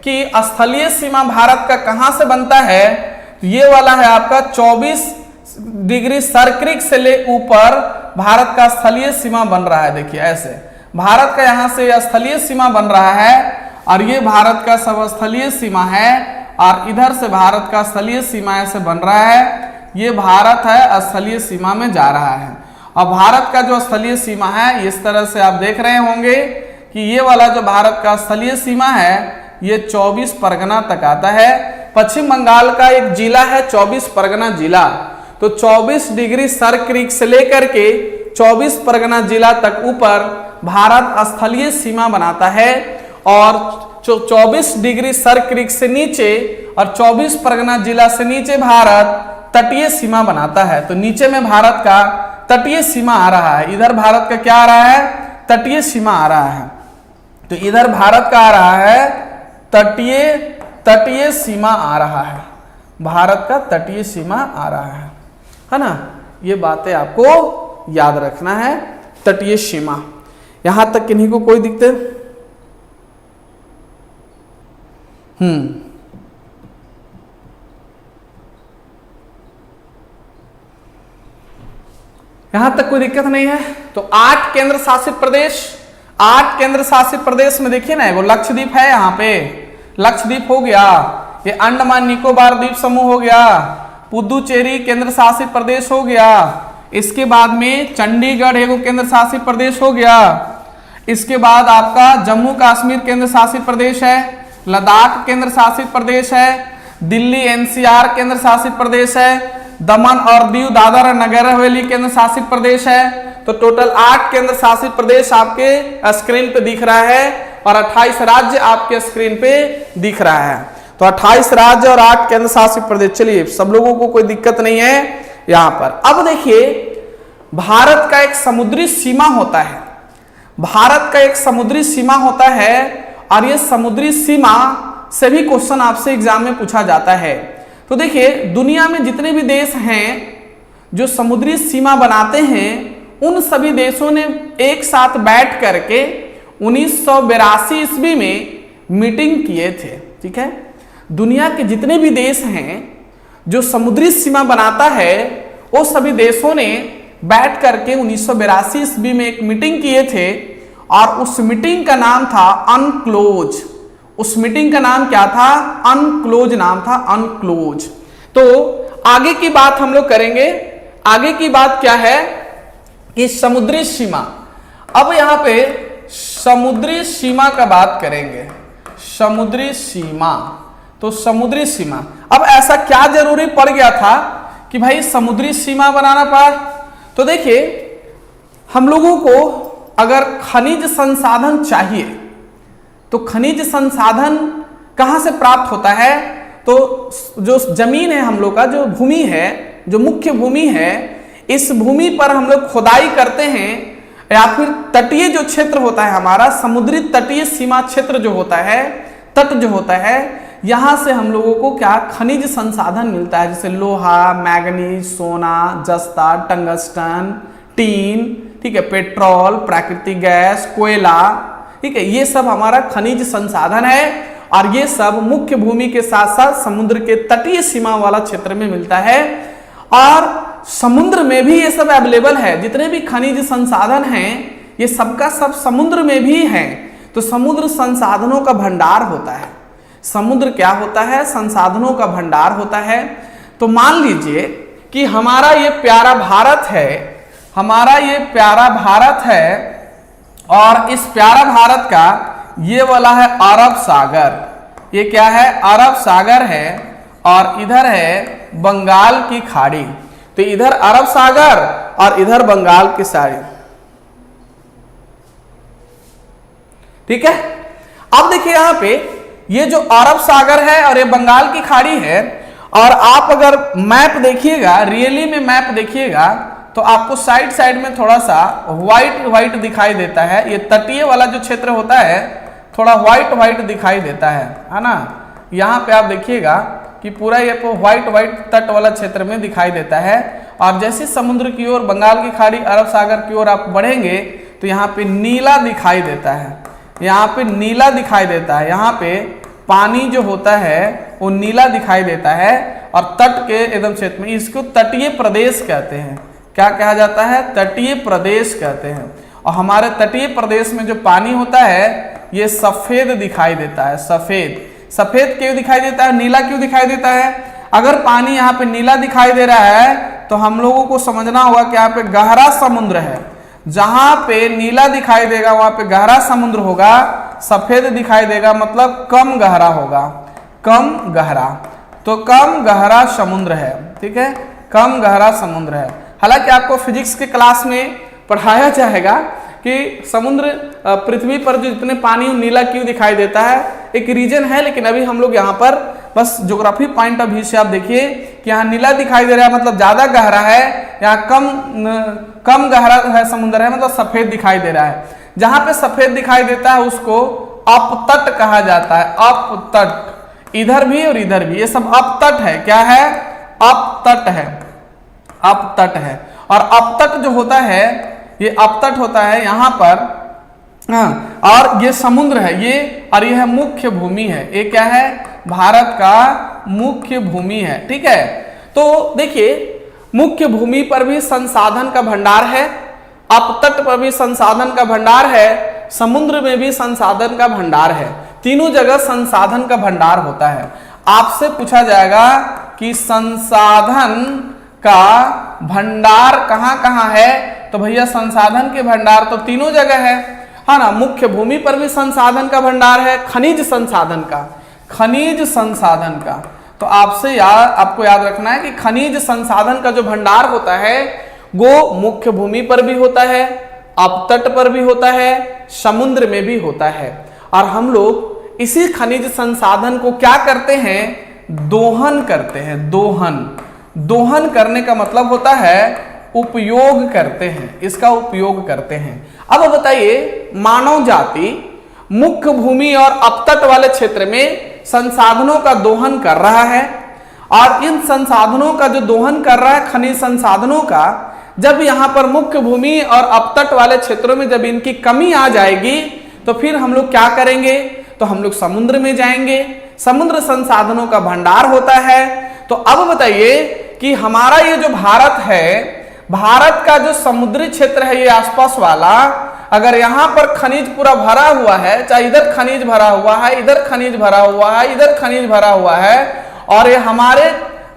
कि स्थलीय सीमा भारत का कहां से बनता है, तो ये वाला है आपका 24 डिग्री सर्क्रिक से ले ऊपर भारत का स्थलीय सीमा बन रहा है। देखिए ऐसे भारत का यहां से स्थलीय सीमा बन रहा है, और ये भारत का सब स्थलीय सीमा है, और इधर से भारत का स्थलीय सीमा ऐसे बन रहा है। ये भारत है, स्थलीय सीमा में जा रहा है। और भारत का जो स्थलीय सीमा है इस तरह से आप देख रहे होंगे कि ये वाला जो भारत का स्थलीय सीमा है ये 24 परगना तक आता है। पश्चिम बंगाल का एक जिला है 24 परगना जिला। तो 24 डिग्री सर क्रीक से लेकर के 24 परगना जिला तक ऊपर भारत स्थलीय सीमा बनाता है, और 24 डिग्री सर क्रीक से नीचे और 24 परगना जिला से नीचे भारत तटीय सीमा बनाता है। तो नीचे में भारत का तटीय सीमा आ रहा है, इधर भारत का क्या आ रहा है, तटीय सीमा आ रहा है। तो इधर भारत का आ रहा है तटीय सीमा आ रहा है, भारत का तटीय सीमा आ रहा है ना। ये बातें आपको याद रखना है, तटीय सीमा। यहां तक किन्हीं को कोई दिक्कत? यहां तक कोई दिक्कत नहीं है। तो 8 केंद्र शासित प्रदेश, 8 केंद्र शासित प्रदेश में देखिए ना, वो लक्षद्वीप है, यहाँ पे लक्षद्वीप हो गया, ये अंडमान निकोबार द्वीप समूह हो गया, पुदुचेरी केंद्र शासित प्रदेश हो गया, इसके बाद में चंडीगढ़ एगो केंद्र शासित प्रदेश हो गया, इसके बाद आपका जम्मू कश्मीर केंद्र शासित प्रदेश है, लद्दाख केंद्र शासित प्रदेश है, दिल्ली एनसीआर केंद्र शासित प्रदेश है, दमन और दीव दादर और नगर हवेली केंद्र शासित प्रदेश है। तो टोटल 8 केंद्र शासित प्रदेश आपके स्क्रीन पे दिख रहा है, और 28 राज्य आपके स्क्रीन पे दिख रहा है। तो 28 राज्य और 8 केंद्र शासित प्रदेश। चलिए सब लोगों को कोई दिक्कत नहीं है यहां पर। अब देखिए भारत का एक समुद्री सीमा होता है, भारत का एक समुद्री सीमा होता है, और ये समुद्री सीमा से भी क्वेश्चन आपसे एग्जाम में पूछा जाता है। तो देखिए दुनिया में जितने भी देश हैं जो समुद्री सीमा बनाते हैं, उन सभी देशों ने एक साथ बैठ करके 1982 ईस्वी में मीटिंग किए थे। ठीक है, दुनिया के जितने भी देश हैं जो समुद्री सीमा बनाता है, वो सभी देशों ने बैठ करके 1982 ईस्वी में एक मीटिंग किए थे, और उस मीटिंग का नाम था अनक्लोज। उस मीटिंग का नाम क्या था? अनक्लोज नाम था, अनक्लोज। तो आगे की बात हम लोग करेंगे। आगे की बात क्या है कि समुद्री सीमा। अब यहां पे समुद्री सीमा का बात करेंगे। समुद्री सीमा, तो समुद्री सीमा, अब ऐसा क्या जरूरी पड़ गया था कि भाई समुद्री सीमा बनाना पड़ा? तो देखिए, हम लोगों को अगर खनिज संसाधन चाहिए तो खनिज संसाधन कहां से प्राप्त होता है? तो जो जमीन है हम लोग का, जो भूमि है, जो मुख्य भूमि है, इस भूमि पर हम लोग खुदाई करते हैं या फिर तटीय जो क्षेत्र होता है हमारा, समुद्री तटीय सीमा क्षेत्र जो होता है, तट जो होता है, यहां से हम लोगों को क्या खनिज संसाधन मिलता है, जैसे लोहा, मैग्नीज, सोना, जस्ता, टंगस्टन, टीन, ठीक है, पेट्रोल, प्राकृतिक गैस, कोयला, ठीक है, ये सब हमारा खनिज संसाधन है और ये सब मुख्य भूमि के साथ साथ समुद्र के तटीय सीमा वाला क्षेत्र में मिलता है। और समुद्र में भी ये सब अवेलेबल है, जितने भी खनिज संसाधन हैं ये सबका सब समुद्र में भी है। तो समुद्र संसाधनों का भंडार होता है। समुद्र क्या होता है? संसाधनों का भंडार होता है। तो मान लीजिए कि हमारा ये प्यारा भारत है, हमारा ये प्यारा भारत है और इस प्यारा भारत का ये वाला है अरब सागर। ये क्या है? अरब सागर है और इधर है बंगाल की खाड़ी। तो इधर अरब सागर और इधर बंगाल की खाड़ी, ठीक है। अब देखिए यहां पे ये जो अरब सागर है और ये बंगाल की खाड़ी है, और आप अगर मैप देखिएगा, रियली में मैप देखिएगा, तो आपको साइड साइड में थोड़ा सा व्हाइट व्हाइट दिखाई देता है। ये तटीय वाला जो क्षेत्र होता है थोड़ा व्हाइट व्हाइट दिखाई देता है ना। यहाँ पे आप देखिएगा कि पूरा ये व्हाइट व्हाइट तट वाला क्षेत्र में दिखाई देता है। और जैसे समुद्र की ओर, बंगाल की खाड़ी, अरब सागर की ओर आप बढ़ेंगे तो यहाँ पे नीला दिखाई देता है, यहाँ पे नीला दिखाई देता है। यहाँ पे पानी जो होता है वो नीला दिखाई देता है और तट के एकदम क्षेत्र में इसको तटीय प्रदेश कहते हैं। क्या कहा जाता है? तटीय प्रदेश कहते हैं। और हमारे तटीय प्रदेश में जो पानी होता है ये सफेद दिखाई देता है। सफेद सफेद क्यों दिखाई देता है? नीला क्यों दिखाई देता है? अगर पानी यहाँ पे नीला दिखाई दे रहा है तो हम लोगों को समझना होगा कि यहाँ पे गहरा समुद्र है। जहां पे नीला दिखाई देगा वहां पे गहरा समुद्र होगा, सफेद दिखाई देगा मतलब कम गहरा होगा, कम गहरा। तो कम गहरा समुद्र है, ठीक है, कम गहरा समुद्र है। हालांकि आपको फिजिक्स के क्लास में पढ़ाया जाएगा कि समुद्र, पृथ्वी पर जो जितने पानी नीला क्यों दिखाई देता है, एक रीजन है, लेकिन अभी हम लोग यहाँ पर बस ज्योग्राफी पॉइंट ऑफ व्यू से आप देखिए कि यहाँ नीला दिखाई दे रहा है मतलब ज्यादा गहरा है, यहाँ कम गहरा है समुद्र है मतलब सफेद दिखाई दे रहा है। जहां पे सफेद दिखाई देता है उसको अपतट कहा जाता है। अपतट, इधर भी और इधर भी, ये सब अपतट है। क्या है? अपतट है, अपतट है। और अपतट जो होता है, ये अपतट होता है यहाँ पर, हाँ, और ये समुद्र है ये, और यह मुख्य भूमि है। ये क्या है? भारत का मुख्य भूमि है, ठीक है। तो देखिए, मुख्य भूमि पर भी संसाधन का भंडार है, अपतट पर भी संसाधन का भंडार है, समुद्र में भी संसाधन का भंडार है। तीनों जगह संसाधन का भंडार होता है। आपसे पूछा जाएगा कि संसाधन का भंडार कहां कहां है, तो भैया संसाधन के भंडार तो तीनों जगह है, हाँ ना। मुख्य भूमि पर भी संसाधन का भंडार है, खनिज संसाधन का, खनिज संसाधन का। तो आपको याद रखना है कि खनिज संसाधन का जो भंडार होता है वो मुख्य भूमि पर भी होता है, अपतट पर भी होता है, समुद्र में भी होता है। और हम लोग इसी खनिज संसाधन को क्या करते हैं? दोहन करते हैं। दोहन, दोहन करने का मतलब होता है उपयोग करते हैं, इसका उपयोग करते हैं। अब बताइए, मानव जाति मुख्य भूमि और अपतट वाले क्षेत्र में संसाधनों का दोहन कर रहा है, और इन संसाधनों का जो दोहन कर रहा है, खनिज संसाधनों का, जब यहाँ पर मुख्य भूमि और अपतट वाले क्षेत्रों में जब इनकी कमी आ जाएगी तो फिर हम लोग क्या करेंगे? तो हम लोग समुद्र में जाएंगे। समुद्र संसाधनों का भंडार होता है। तो अब बताइए कि हमारा ये जो भारत है, भारत का जो समुद्री क्षेत्र है ये आसपास वाला, अगर यहां पर खनिज पूरा भरा हुआ है, चाहे इधर खनिज भरा हुआ है, इधर खनिज भरा हुआ है, इधर खनिज भरा हुआ है, और ये हमारे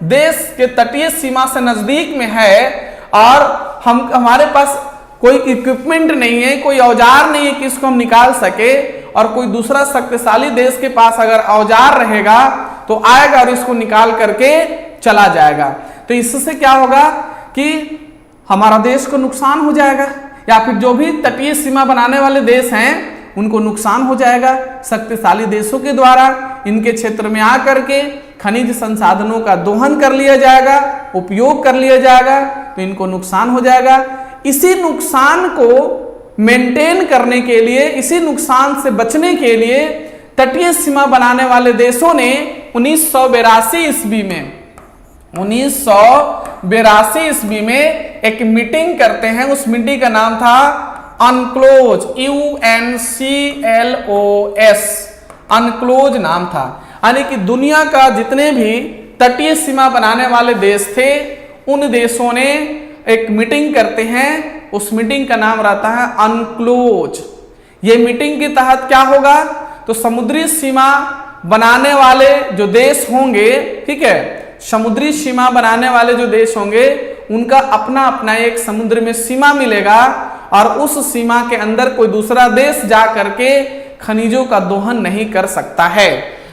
देश के तटीय सीमा से नजदीक में है, और हमारे पास कोई इक्विपमेंट नहीं है, कोई औजार नहीं है कि इसको हम निकाल सके, और कोई दूसरा शक्तिशाली देश के पास अगर औजार रहेगा तो आएगा और इसको निकाल करके चला जाएगा, तो इससे क्या होगा कि हमारा देश को नुकसान हो जाएगा, या फिर जो भी तटीय सीमा बनाने वाले देश हैं उनको नुकसान हो जाएगा। शक्तिशाली देशों के द्वारा इनके क्षेत्र में आकर के खनिज संसाधनों का दोहन कर लिया जाएगा, उपयोग कर लिया जाएगा, तो इनको नुकसान हो जाएगा। इसी नुकसान को मेंटेन करने के लिए, इसी नुकसान से बचने के लिए तटीय सीमा बनाने वाले देशों ने 1982 ईस्वी में एक मीटिंग करते हैं। उस मीटिंग का नाम था अनक्लोज, UNCLOS, अनक्लोज नाम था। यानी कि दुनिया का जितने भी तटीय सीमा बनाने वाले देश थे उन देशों ने एक मीटिंग करते हैं, उस मीटिंग का नाम रहता है अनक्लोज। ये मीटिंग के तहत क्या होगा, तो समुद्री सीमा बनाने वाले जो देश होंगे, ठीक है, समुद्री सीमा बनाने वाले जो देश होंगे उनका अपना अपना एक समुद्र में सीमा मिलेगा, और उस सीमा के अंदर कोई दूसरा देश जा करके खनिजों का दोहन नहीं कर सकता है।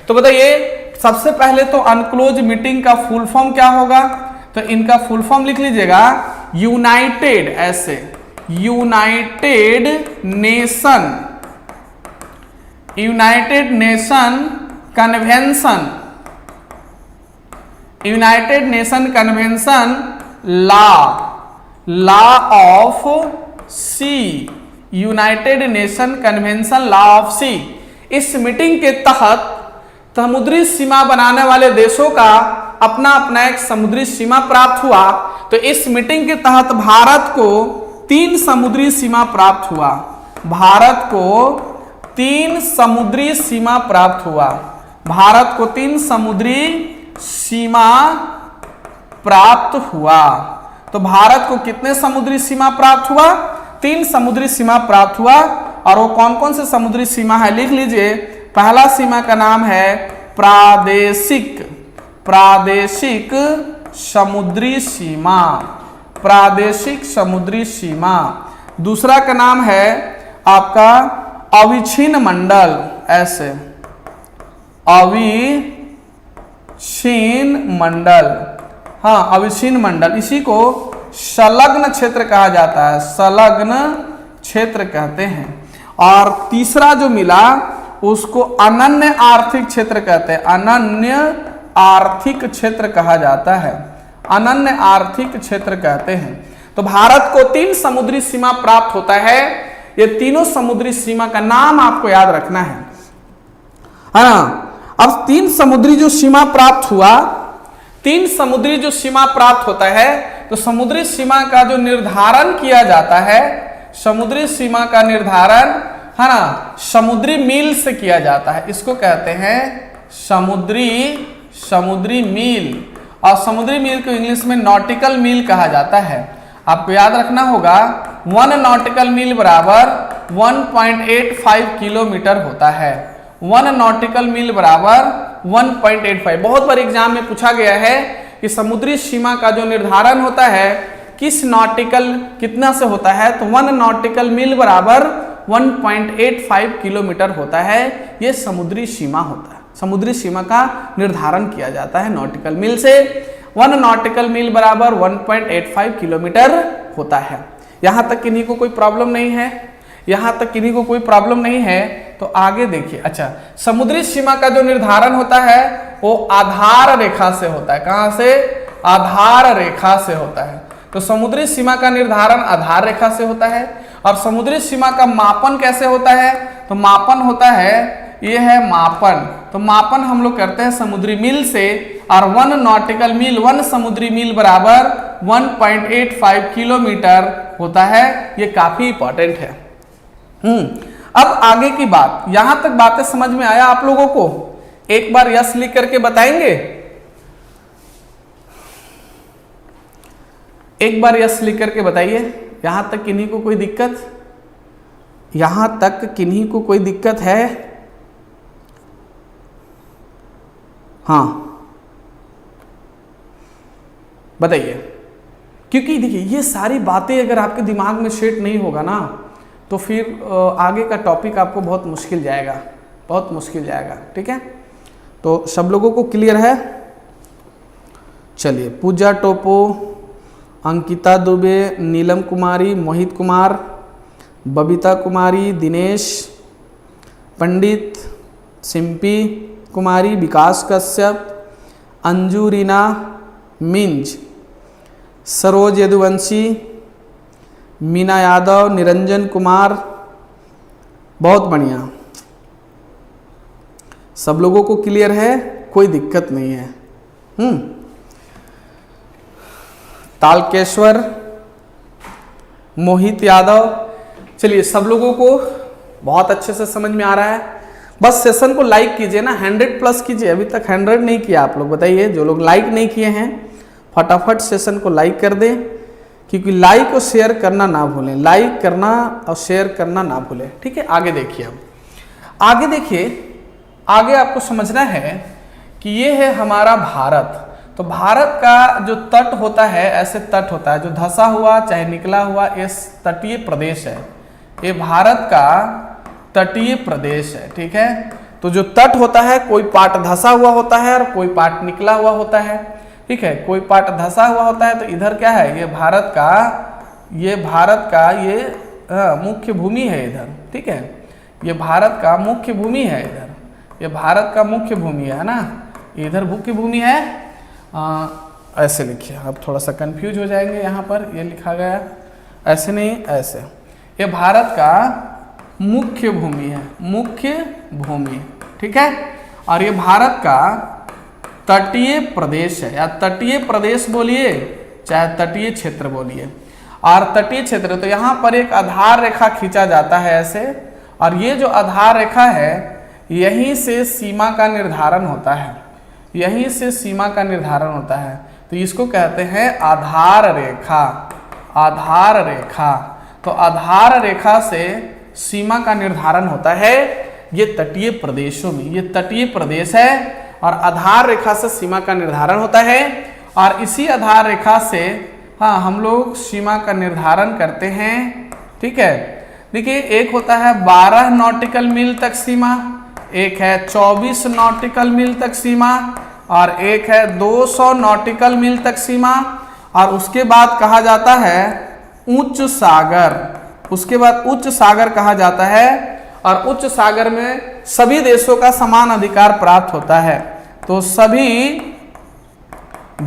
तो बताइए सबसे पहले तो अनक्लोज मीटिंग का फुल फॉर्म क्या होगा, तो इनका फुल फॉर्म लिख लीजिएगा, यूनाइटेड, ऐसे united nation convention law of sea, united nation convention law of sea. इस मीटिंग के तहत समुद्री सीमा बनाने वाले देशों का अपना अपना एक समुद्री सीमा प्राप्त हुआ। तो इस मीटिंग के तहत भारत को 3 समुद्री सीमा प्राप्त हुआ, भारत को 3 समुद्री सीमा प्राप्त हुआ, भारत को 3 समुद्री सीमा प्राप्त हुआ। तो भारत को कितने समुद्री सीमा प्राप्त हुआ, 3 समुद्री सीमा प्राप्त हुआ। और वो कौन कौन से समुद्री सीमा है लिख लीजिए। पहला सीमा का नाम है प्रादेशिक समुद्री सीमा, प्रादेशिक समुद्री सीमा। दूसरा का नाम है आपका अविच्छिन्न मंडल, ऐसे अविच्छिन्न मंडल, हाँ अविच्छिन्न मंडल, इसी को संलग्न क्षेत्र कहा जाता है, संलग्न क्षेत्र कहते हैं। और तीसरा जो मिला उसको अनन्य आर्थिक क्षेत्र कहते हैं, अनन्य आर्थिक क्षेत्र कहा जाता है, अनन्य आर्थिक क्षेत्र कहते हैं। तो भारत को 3 समुद्री सीमा प्राप्त होता है। ये तीनों समुद्री सीमा का नाम आपको याद रखना है ना। अब 3 समुद्री जो सीमा प्राप्त हुआ, 3 समुद्री जो सीमा प्राप्त होता है, तो समुद्री सीमा का जो निर्धारण किया जाता है, समुद्री सीमा का निर्धारण है ना समुद्री मील से किया जाता है। इसको कहते हैं समुद्री मील, और समुद्री मील को इंग्लिश में नॉटिकल मील कहा जाता है। आपको याद रखना होगा 1 नॉटिकल मील बराबर 1.85 किलोमीटर होता है, 1 नॉटिकल मील बराबर 1.85। बहुत बार एग्जाम में पूछा गया है कि समुद्री सीमा का जो निर्धारण होता है किस नॉटिकल कितना से होता है, तो 1 नॉटिकल मील बराबर 1.85 किलोमीटर होता है। ये समुद्री सीमा होता है, समुद्री सीमा का निर्धारण किया जाता है नॉटिकल मील से। 1 नॉटिकल मील बराबर 1.85 किलोमीटर होता है। यहां तक किन्हीं को कोई प्रॉब्लम नहीं है, यहां तक किन्हीं को कोई प्रॉब्लम नहीं है। तो आगे देखिए, अच्छा समुद्री सीमा का जो निर्धारण होता है वो आधार रेखा से होता है। कहां से, आधार रेखा से होता है। तो समुद्री सीमा का निर्धारण आधार रेखा से होता है। और समुद्री सीमा का मापन कैसे होता है, तो मापन होता है, ये है मापन, तो मापन हम लोग करते हैं समुद्री मील से। और 1 नॉटिकल मील, 1 समुद्री मील बराबर 1.85 किलोमीटर होता है। ये काफी इंपॉर्टेंट है। अब आगे की बात, यहां तक बातें समझ में आया आप लोगों को? एक बार यस लिख करके बताएंगे, एक बार यस लिख करके बताइए। यहां तक किन्हीं को कोई दिक्कत? यहां तक किन्हीं को कोई दिक्कत है? हाँ बताइए। क्योंकि देखिए ये सारी बातें अगर आपके दिमाग में सेट नहीं होगा ना तो फिर आगे का टॉपिक आपको बहुत मुश्किल जाएगा, बहुत मुश्किल जाएगा। ठीक है, तो सब लोगों को क्लियर है? चलिए, पूजा टोपो, अंकिता दुबे, नीलम कुमारी, मोहित कुमार, बबीता कुमारी, दिनेश पंडित, सिंपी कुमारी, विकास कश्यप, अंजू रीना मिंज, सरोज यदुवंशी, मीना यादव, निरंजन कुमार, बहुत बढ़िया। सब लोगों को क्लियर है, कोई दिक्कत नहीं है। तालकेश्वर, मोहित यादव, चलिए सब लोगों को बहुत अच्छे से समझ में आ रहा है। बस सेशन को लाइक कीजिए ना, 100+ कीजिए। अभी तक 100 नहीं किया आप लोग, बताइए। जो लोग लाइक नहीं किए हैं फटाफट सेशन को लाइक कर दें, क्योंकि लाइक और शेयर करना ना भूलें, लाइक करना और शेयर करना ना भूलें। ठीक है, आगे देखिए। अब आगे देखिए, आगे आपको समझना है कि ये है हमारा भारत। तो भारत का जो तट होता है, ऐसे तट होता है जो धंसा हुआ चाहे निकला हुआ, ये तटीय प्रदेश है। ये भारत का तटीय प्रदेश है। ठीक है, तो जो तट होता है, कोई पार्ट धंसा हुआ होता है और कोई पार्ट निकला हुआ होता है। ठीक है, कोई पार्ट धंसा हुआ होता है तो इधर क्या है, ये भारत का ये मुख्य भूमि है इधर। ठीक है, ये भारत का मुख्य भूमि है इधर, ये भारत का मुख्य भूमि है ना, इधर मुख्य भूमि है। ऐसे लिखिए, आप थोड़ा सा कंफ्यूज हो जाएंगे। यहाँ पर ये लिखा गया ऐसे नहीं, ऐसे। ये भारत का मुख्य भूमि है, मुख्य भूमि। ठीक है, और ये भारत का तटीय प्रदेश है, या तटीय प्रदेश बोलिए चाहे तटीय क्षेत्र बोलिए। और तटीय क्षेत्र, तो यहाँ पर एक आधार रेखा खींचा जाता है ऐसे, और ये जो आधार रेखा है यहीं से सीमा का निर्धारण होता है, यहीं से सीमा का निर्धारण होता है। तो इसको कहते हैं आधार रेखा, आधार रेखा। तो आधार रेखा से सीमा का निर्धारण होता है ये तटीय प्रदेशों में, ये तटीय प्रदेश है और आधार रेखा से सीमा का निर्धारण होता है। और इसी आधार रेखा से हम लोग सीमा का निर्धारण करते हैं। ठीक है, देखिए एक होता है 12 नॉटिकल मील तक सीमा, एक है 24 नॉटिकल मील तक सीमा, और एक है 200 नॉटिकल मील तक सीमा। और उसके बाद कहा जाता है उच्च सागर, उसके बाद उच्च सागर कहा जाता है। और उच्च सागर में सभी देशों का समान अधिकार प्राप्त होता है। तो सभी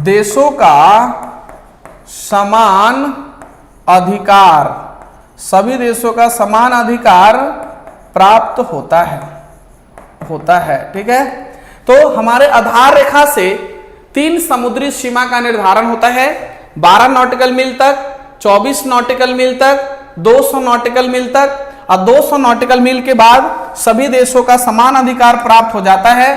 देशों का समान अधिकार, सभी देशों का समान अधिकार प्राप्त होता है। ठीक है, तो हमारे आधार रेखा से 3 समुद्री सीमा का निर्धारण होता है, 12 नॉटिकल मील तक, 24 नॉटिकल मील तक, 200 नॉटिकल मील तक। और 200 नॉटिकल मील के बाद सभी देशों का समान अधिकार प्राप्त हो जाता है।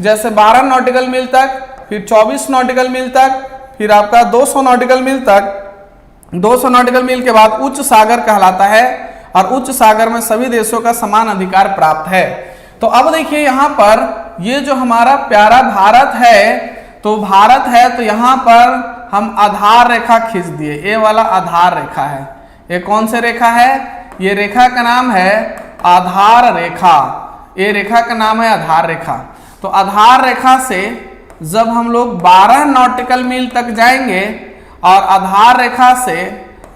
जैसे 12 नॉटिकल मील तक, फिर 24 नॉटिकल मील तक, फिर आपका 200 नॉटिकल मील तक। 200 नॉटिकल मील के बाद उच्च सागर कहलाता है, और उच्च सागर में सभी देशों का समान अधिकार प्राप्त है। तो अब देखिए यहाँ पर ये जो हमारा प्यारा भारत है, तो भारत है, तो यहाँ पर हम आधार रेखा खींच दिए। ये वाला आधार रेखा है, ये कौन से रेखा है, ये रेखा का नाम है आधार रेखा। ये रेखा का नाम है आधार रेखा। तो आधार रेखा से जब हम लोग 12 नॉटिकल मील तक जाएंगे, और आधार रेखा से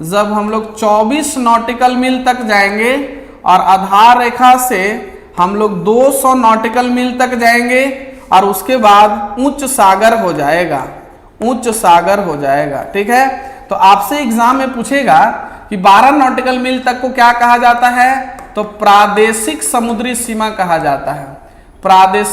जब हम लोग 24 नॉटिकल मील तक जाएंगे, और आधार रेखा से हम लोग 200 नॉटिकल मील तक जाएंगे, और उसके बाद उच्च सागर हो जाएगा, उच्च सागर हो जाएगा। ठीक है, तो आपसे एग्जाम में पूछेगा कि 12 नॉटिकल मील तक को क्या कहा जाता है, तो प्रादेशिक समुद्री सीमा कहा जाता है। प्रादेशिक